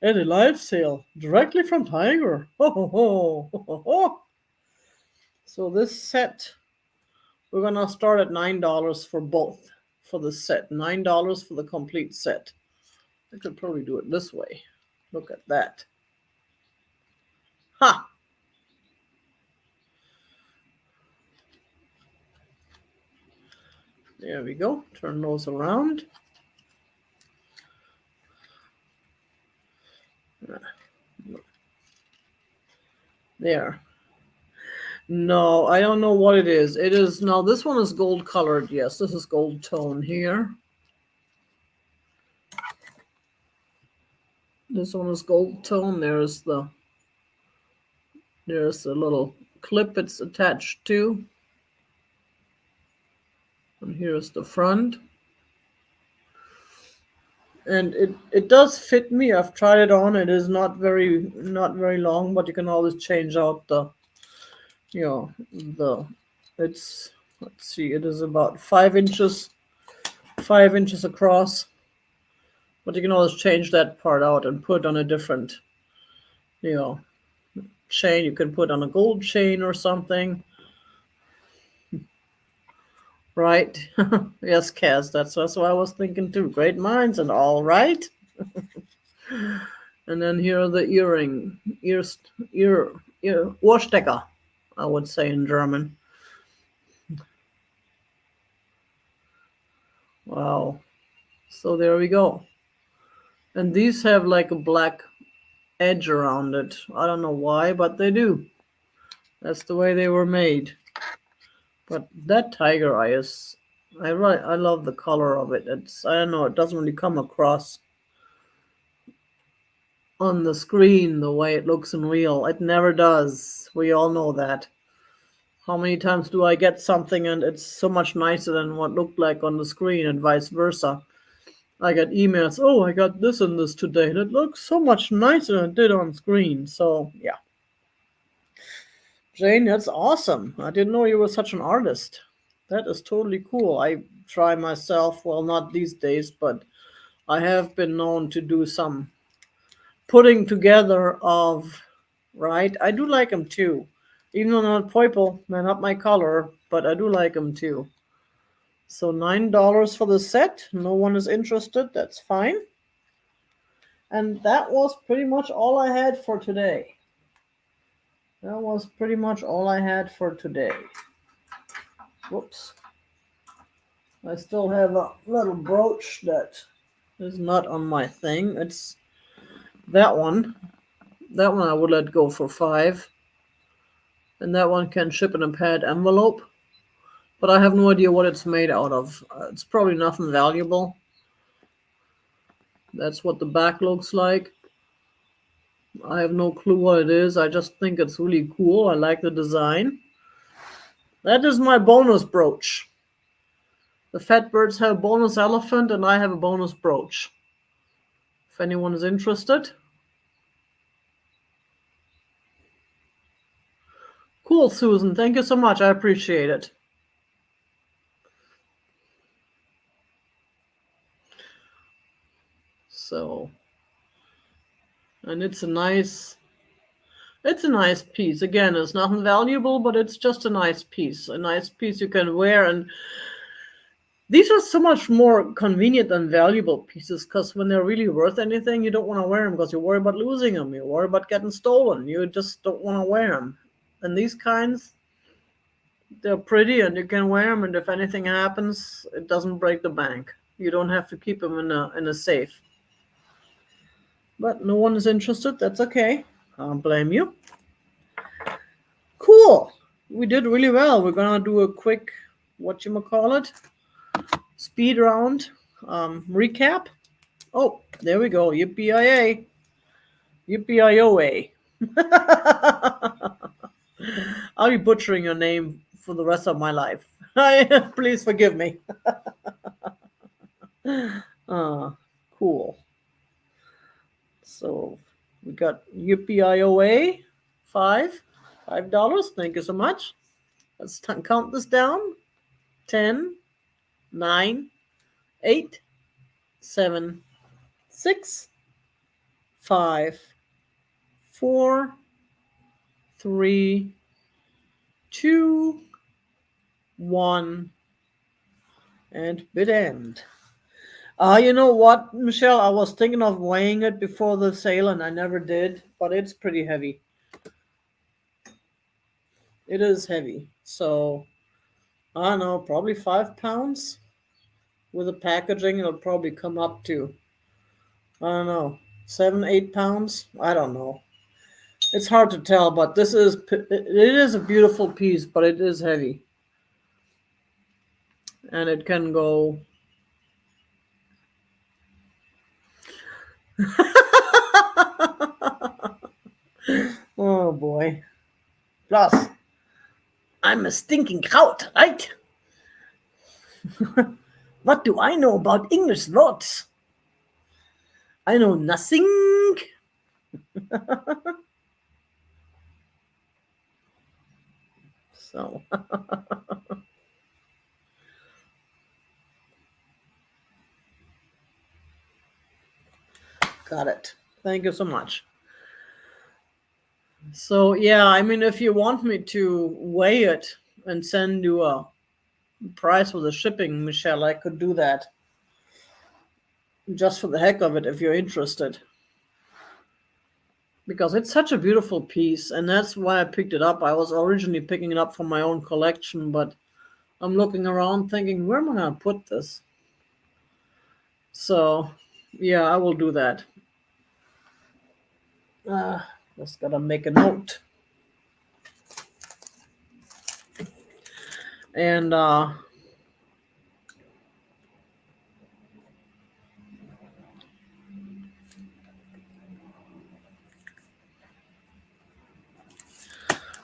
at a live sale directly from Tiger. Ho, ho, ho, ho, ho, ho. So this set, we're going to start at $9 for both, for the set. $9 for the complete set. I could probably do it this way. Look at that. Ha! There we go. Turn those around. There. No, I don't know what it is. It is, no, this one is gold colored. Yes, this is gold tone here. This one is gold tone. There's the little clip it's attached to. And here's the front. And it does fit me. I've tried it on. It is not very long, but you can always change out let's see, it is about 5 inches across. But you can always change that part out and put on a different, chain. You can put on a gold chain or something. Right? Yes, Kaz, that's what I was thinking too. Great minds and all, right? And then here are the ear Ohrstecker, I would say in German. Wow. So there we go. And these have like a black edge around it. I don't know why, but they do. That's the way they were made. But that tiger eye is, I love the color of it. It's, I don't know, it doesn't really come across on the screen the way it looks in real. It never does. We all know that. How many times do I get something and it's so much nicer than what looked like on the screen, and vice versa? I get emails, oh, I got this and this today, and it looks so much nicer than it did on screen. So, yeah. Jane, that's awesome. I didn't know you were such an artist. That is totally cool. I try myself, well, not these days, but I have been known to do some putting together of, right? I do like them too. Even though they're not purple, they're not my color, but I do like them too. So $9 for the set. No one is interested. That's fine. And that was pretty much all I had for today. That was pretty much all I had for today. Whoops. I still have a little brooch that is not on my thing. It's that one. That one I would let go for $5. And that one can ship in a pad envelope. But I have no idea what it's made out of. It's probably nothing valuable. That's what the back looks like. I have no clue what it is. I just think it's really cool. I like the design. That is my bonus brooch. The Fat Birds have a bonus elephant, and I have a bonus brooch. If anyone is interested. Cool, Susan. Thank you so much. I appreciate it. So, and it's a nice piece. Again, it's nothing valuable, but it's just a nice piece. A nice piece you can wear. And these are so much more convenient than valuable pieces, because when they're really worth anything, you don't want to wear them because you worry about losing them. You worry about getting stolen. You just don't want to wear them. And these kinds, they're pretty and you can wear them. And if anything happens, it doesn't break the bank. You don't have to keep them in a safe. But no one is interested. That's okay. I don't blame you. Cool. We did really well. We're gonna do a quick, whatchamacallit, speed round recap. Oh, there we go. Yippee-yi-yay. Yippee-yi-yo-way. I'll be butchering your name for the rest of my life. Please forgive me. Cool. So we got Yippee-yi-yo-way, $5. Thank you so much. Let's count this down. 10, 9, 8, 7, 6, 5, 4, 3, 2, 1, and bid end. You know what, Michelle? I was thinking of weighing it before the sale and I never did, but it's pretty heavy. It is heavy. So, I don't know, probably 5 pounds. With the packaging, it'll probably come up to, I don't know, 7, 8 pounds. I don't know. It's hard to tell, but it is a beautiful piece, but it is heavy. And it can go. Oh boy. Plus, I'm a stinking kraut, right? What do I know about English words? I know nothing. So. Got it. Thank you so much. So, yeah, I mean, if you want me to weigh it and send you a price for the shipping, Michelle, I could do that. Just for the heck of it, if you're interested. Because it's such a beautiful piece, and that's why I picked it up. I was originally picking it up for my own collection, but I'm looking around thinking, where am I going to put this? So, yeah, I will do that. Just gotta make a note. And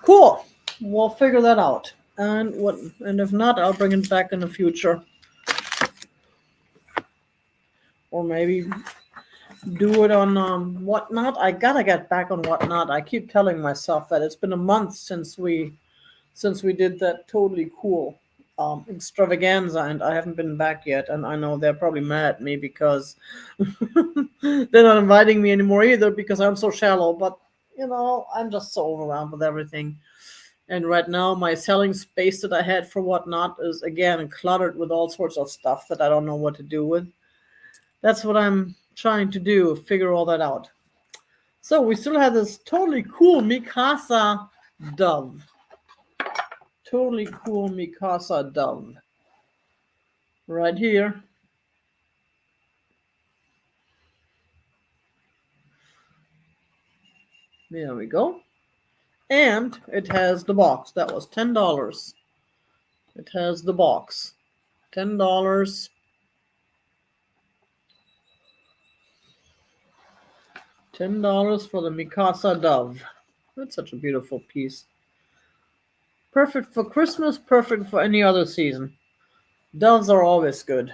cool. We'll figure that out. And if not, I'll bring it back in the future. Or maybe do it on Whatnot. I gotta get back on Whatnot. I keep telling myself that it's been a month since we did that totally cool extravaganza, and I haven't been back yet. And I know they're probably mad at me because they're not inviting me anymore either because I'm so shallow. But I'm just so overwhelmed with everything. And right now, my selling space that I had for Whatnot is again cluttered with all sorts of stuff that I don't know what to do with. That's what I'm trying to do, figure all that out. So we still have this totally cool Mikasa dove. Totally cool Mikasa dove. Right here. There we go. And it has the box. That was $10. It has the box. $10. $10 for the Mikasa dove. That's such a beautiful piece. Perfect for Christmas, perfect for any other season. Doves are always good.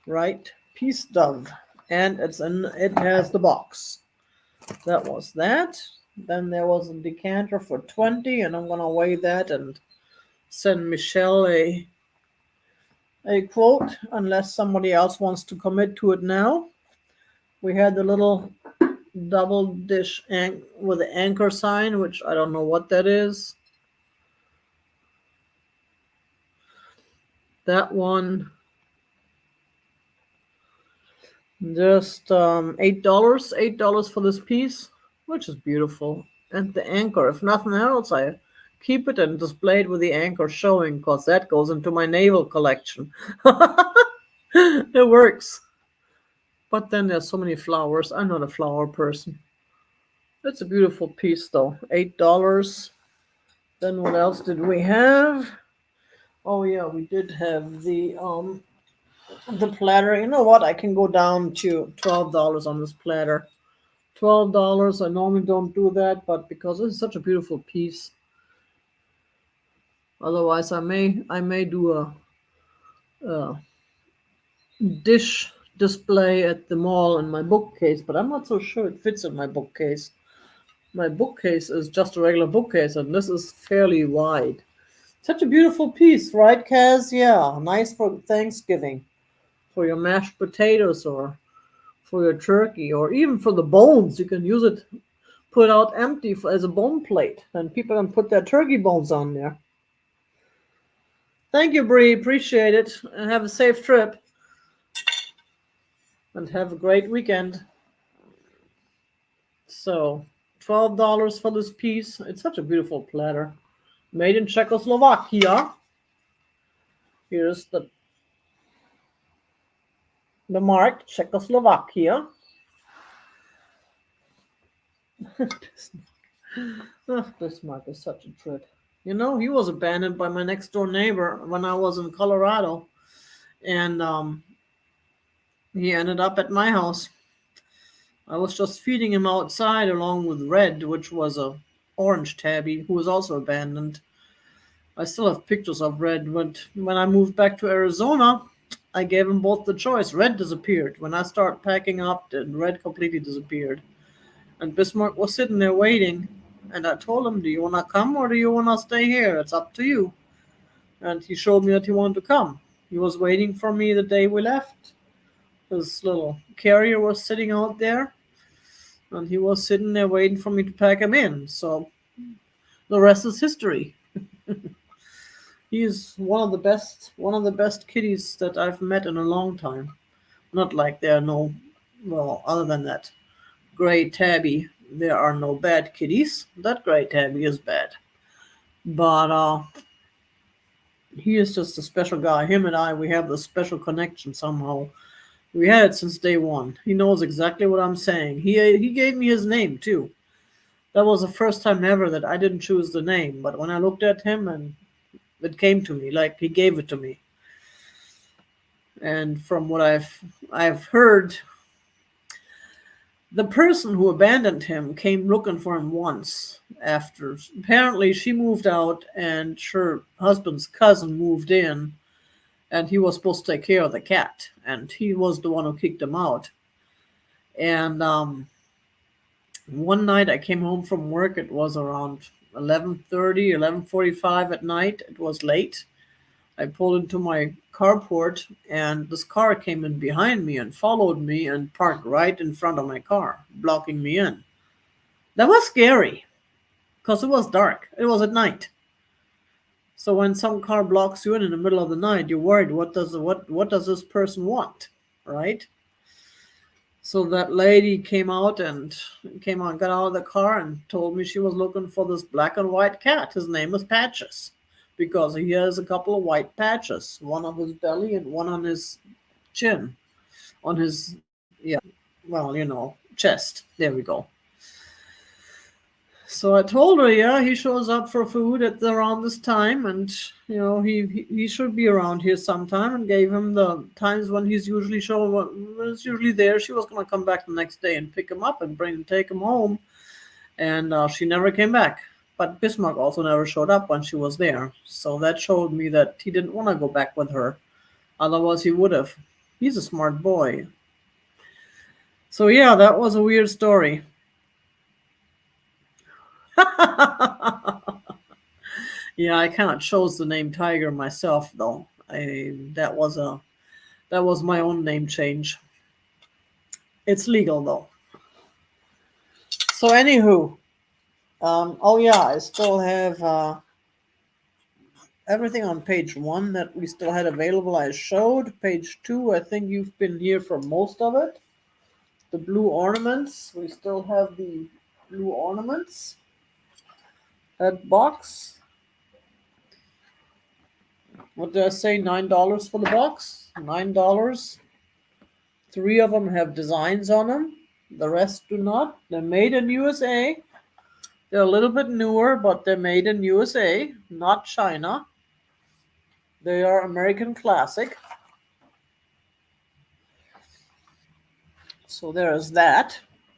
Right? Peace dove. And it has the box. That was that. Then there was a decanter for 20, and I'm gonna weigh that and send Michelle a quote unless somebody else wants to commit to it now. We had the little double dish with the anchor sign, which I don't know what that is. That one just $8 for this piece, which is beautiful. And the anchor, if nothing else, I keep it and display it with the anchor showing because that goes into my naval collection. It works. But then there's so many flowers. I'm not a flower person. It's a beautiful piece though. $8. Then what else did we have? Oh yeah, we did have the platter. You know what? I can go down to $12 on this platter. $12. I normally don't do that, but because it's such a beautiful piece. Otherwise, I may do a dish display at the mall in my bookcase, but I'm not so sure it fits in my bookcase. My bookcase is just a regular bookcase, and this is fairly wide. Such a beautiful piece, right, Kaz? Yeah, nice for Thanksgiving, for your mashed potatoes or for your turkey, or even for the bones. You can use it, put out empty as a bone plate, and people can put their turkey bones on there. Thank you, Bree. Appreciate it, and have a safe trip, and have a great weekend. So, $12 for this piece. It's such a beautiful platter, made in Czechoslovakia. Here's the mark, Czechoslovakia. Bismarck is such a trip. He was abandoned by my next door neighbor when I was in Colorado, and he ended up at my house. I was just feeding him outside along with Red, which was a orange tabby who was also abandoned. I still have pictures of Red. When I moved back to Arizona, I gave them both the choice. Red disappeared. When I started packing up, then Red completely disappeared. And Bismarck was sitting there waiting. And I told him, do you want to come or do you want to stay here? It's up to you. And he showed me that he wanted to come. He was waiting for me the day we left. His little carrier was sitting out there. And he was sitting there waiting for me to pack him in. So the rest is history. He's one of the best kitties that I've met in a long time. Not like there are no, well, other than that gray tabby, there are no bad kitties. That gray tabby is bad, but he is just a special guy. Him and I, we have the special connection somehow. We had it since day one. He knows exactly what I'm saying. He gave me his name too. That was the first time ever that I didn't choose the name, but when I looked at him and it came to me, like he gave it to me. And from what I've heard, the person who abandoned him came looking for him once after. Apparently, she moved out and her husband's cousin moved in, and he was supposed to take care of the cat, and he was the one who kicked him out. And one night I came home from work. It was around 11:30, 11:45 at night. It was late. I pulled into my carport, and this car came in behind me and followed me and parked right in front of my car, blocking me in. That was scary because it was dark. It was at night. So when some car blocks you in the middle of the night, you're worried. What does this person want, right? So that lady got out of the car and told me she was looking for this black and white cat. His name is Patches because he has a couple of white patches, one on his belly and one on his chin, on his, yeah, well, chest. There we go. So I told her, yeah, he shows up for food at around this time, and he should be around here sometime. And gave him the times when he's usually usually there. She was gonna come back the next day and pick him up and take him home, and she never came back. But Bismarck also never showed up when she was there, so that showed me that he didn't want to go back with her. Otherwise, he would have. He's a smart boy. So yeah, that was a weird story. Yeah, I kind of chose the name Tiger myself, though. That was my own name change. It's legal though. So anywho, oh yeah, I still have everything on page 1 that we still had available. I showed page 2. I think you've been here for most of it. The blue ornaments. We still have the blue ornaments. That box. What did I say? $9 for the box. $9. 3 of them have designs on them. The rest do not. They're made in USA. They're a little bit newer, but they're made in USA, not China. They are American classic. So there is that.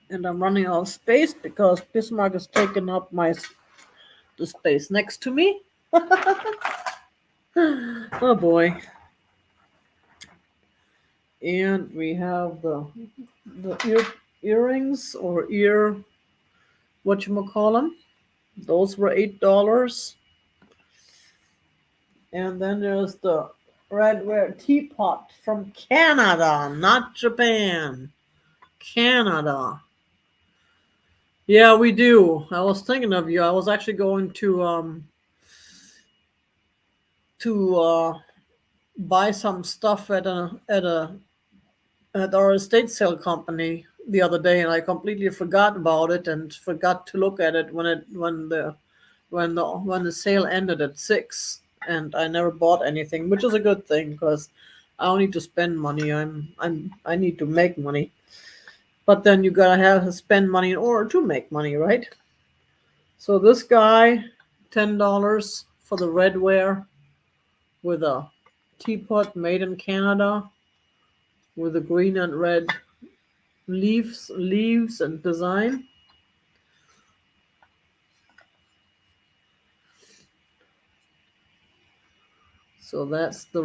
And I'm running out of space because Bismarck is taking up the space next to me. Oh boy. And we have the earrings or whatchamacallit. Those were $8. And then there's the redware teapot from Canada, not Japan. Canada. Yeah, we do. I was thinking of you. I was actually going to buy some stuff at our estate sale company the other day, and I completely forgot about it and forgot to look at it when the sale ended at 6, and I never bought anything, which is a good thing because I don't need to spend money. I need to make money, but then you gotta have to spend money in order to make money, right? So this guy, $10 for the redware with a teapot made in Canada with the green and red leaves and design. So that's the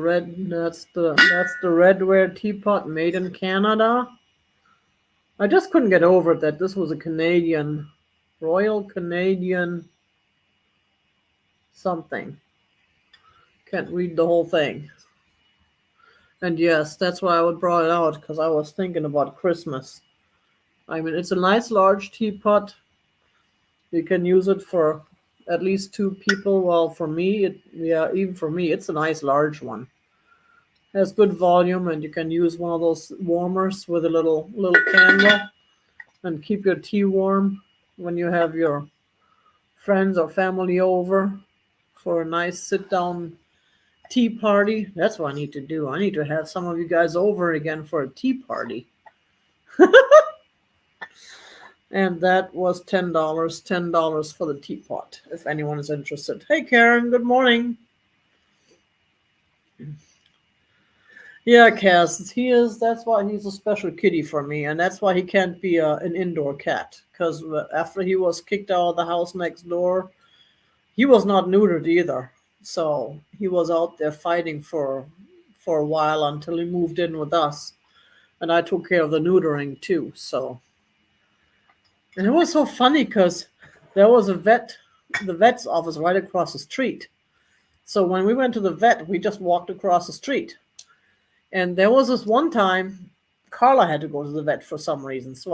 redware teapot made in Canada. I just couldn't get over it that this was a Canadian, Royal Canadian something. Can't read the whole thing. And yes, that's why I brought it out, because I was thinking about Christmas. I mean, it's a nice large teapot. You can use it for at least 2 people. Well, for me, even for me, it's a nice large one. Has good volume, and you can use one of those warmers with a little candle and keep your tea warm when you have your friends or family over for a nice sit down tea party. That's what I need to do. I need to have some of you guys over again for a tea party. And that was $10. $10 for the teapot, if anyone is interested. Hey, Karen, good morning. Yeah, Cass, he is. That's why he's a special kitty for me, and that's why he can't be an indoor cat. Because after he was kicked out of the house next door, he was not neutered either. So he was out there fighting for a while until he moved in with us, and I took care of the neutering too. So, and it was so funny because there was the vet's office right across the street. So when we went to the vet, we just walked across the street. And there was this one time, Carla had to go to the vet for some reason. So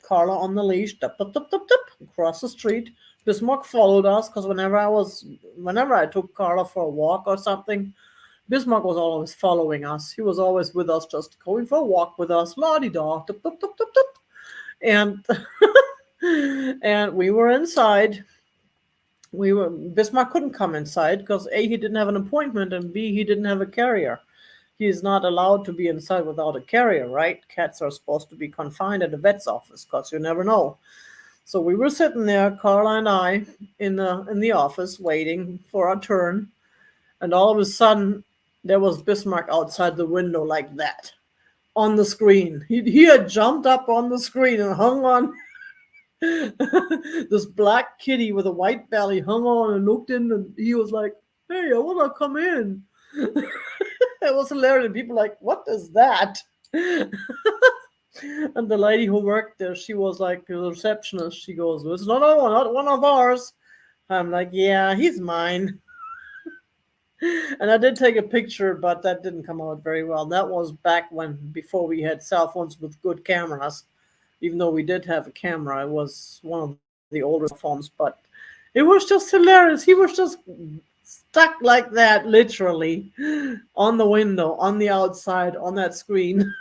Carla on the leash, tup, tup, tup, tup, tup, across the street. Bismarck followed us because whenever I took Carla for a walk or something, Bismarck was always following us. He was always with us, just going for a walk with us, la-di-da, tup, tup, tup, tup, tup. And and we were inside. Bismarck couldn't come inside because A, he didn't have an appointment, and B, he didn't have a carrier. He is not allowed to be inside without a carrier, right? Cats are supposed to be confined at a vet's office because you never know. So we were sitting there, Carla and I, in the office waiting for our turn, and all of a sudden there was Bismarck outside the window like that, on the screen. He had jumped up on the screen and hung on. This black kitty with a white belly hung on and looked in, and he was like, "Hey, I want to come in." It was hilarious. People like, "What is that?" And the lady who worked there, she was like the receptionist. She goes, "It's not one of ours." I'm like, "Yeah, he's mine." And I did take a picture, but that didn't come out very well. That was before we had cell phones with good cameras. Even though we did have a camera, it was one of the older phones, but it was just hilarious. He was just stuck like that, literally, on the window, on the outside, on that screen,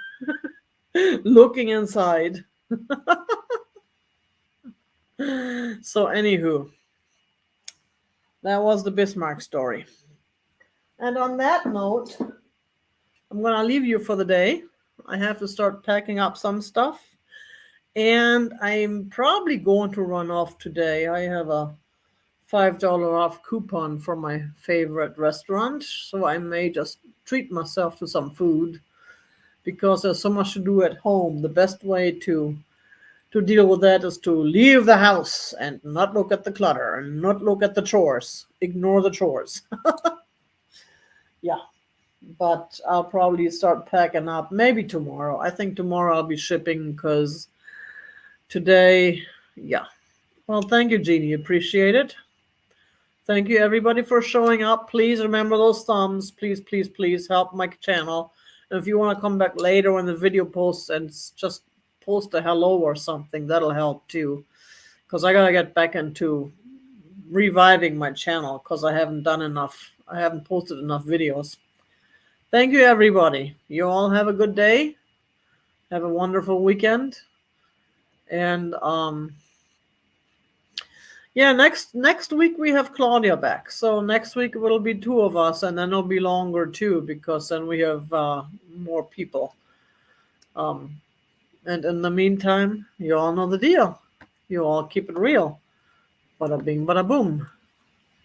looking inside. So, anywho, that was the Bismarck story. And on that note, I'm going to leave you for the day. I have to start packing up some stuff. And I'm probably going to run off today. I have a $5 off coupon from my favorite restaurant, so I may just treat myself to some food because there's so much to do at home. The best way to deal with that is to leave the house and not look at the clutter and not look at the chores. Ignore the chores. Yeah, but I'll probably start packing up maybe tomorrow. I think tomorrow I'll be shipping because today, yeah. Well, thank you, Jeannie. Appreciate it. Thank you, everybody, for showing up. Please remember those thumbs. Please, please, please help my channel. And if you want to come back later when the video posts and just post a hello or something, that'll help too. Because I got to get back into reviving my channel because I haven't done enough. I haven't posted enough videos. Thank you, everybody. You all have a good day. Have a wonderful weekend. And yeah, next week we have Claudia back. So next week it will be two of us, and then it'll be longer too because then we have more people. And in the meantime, you all know the deal. You all keep it real. Bada bing, bada boom.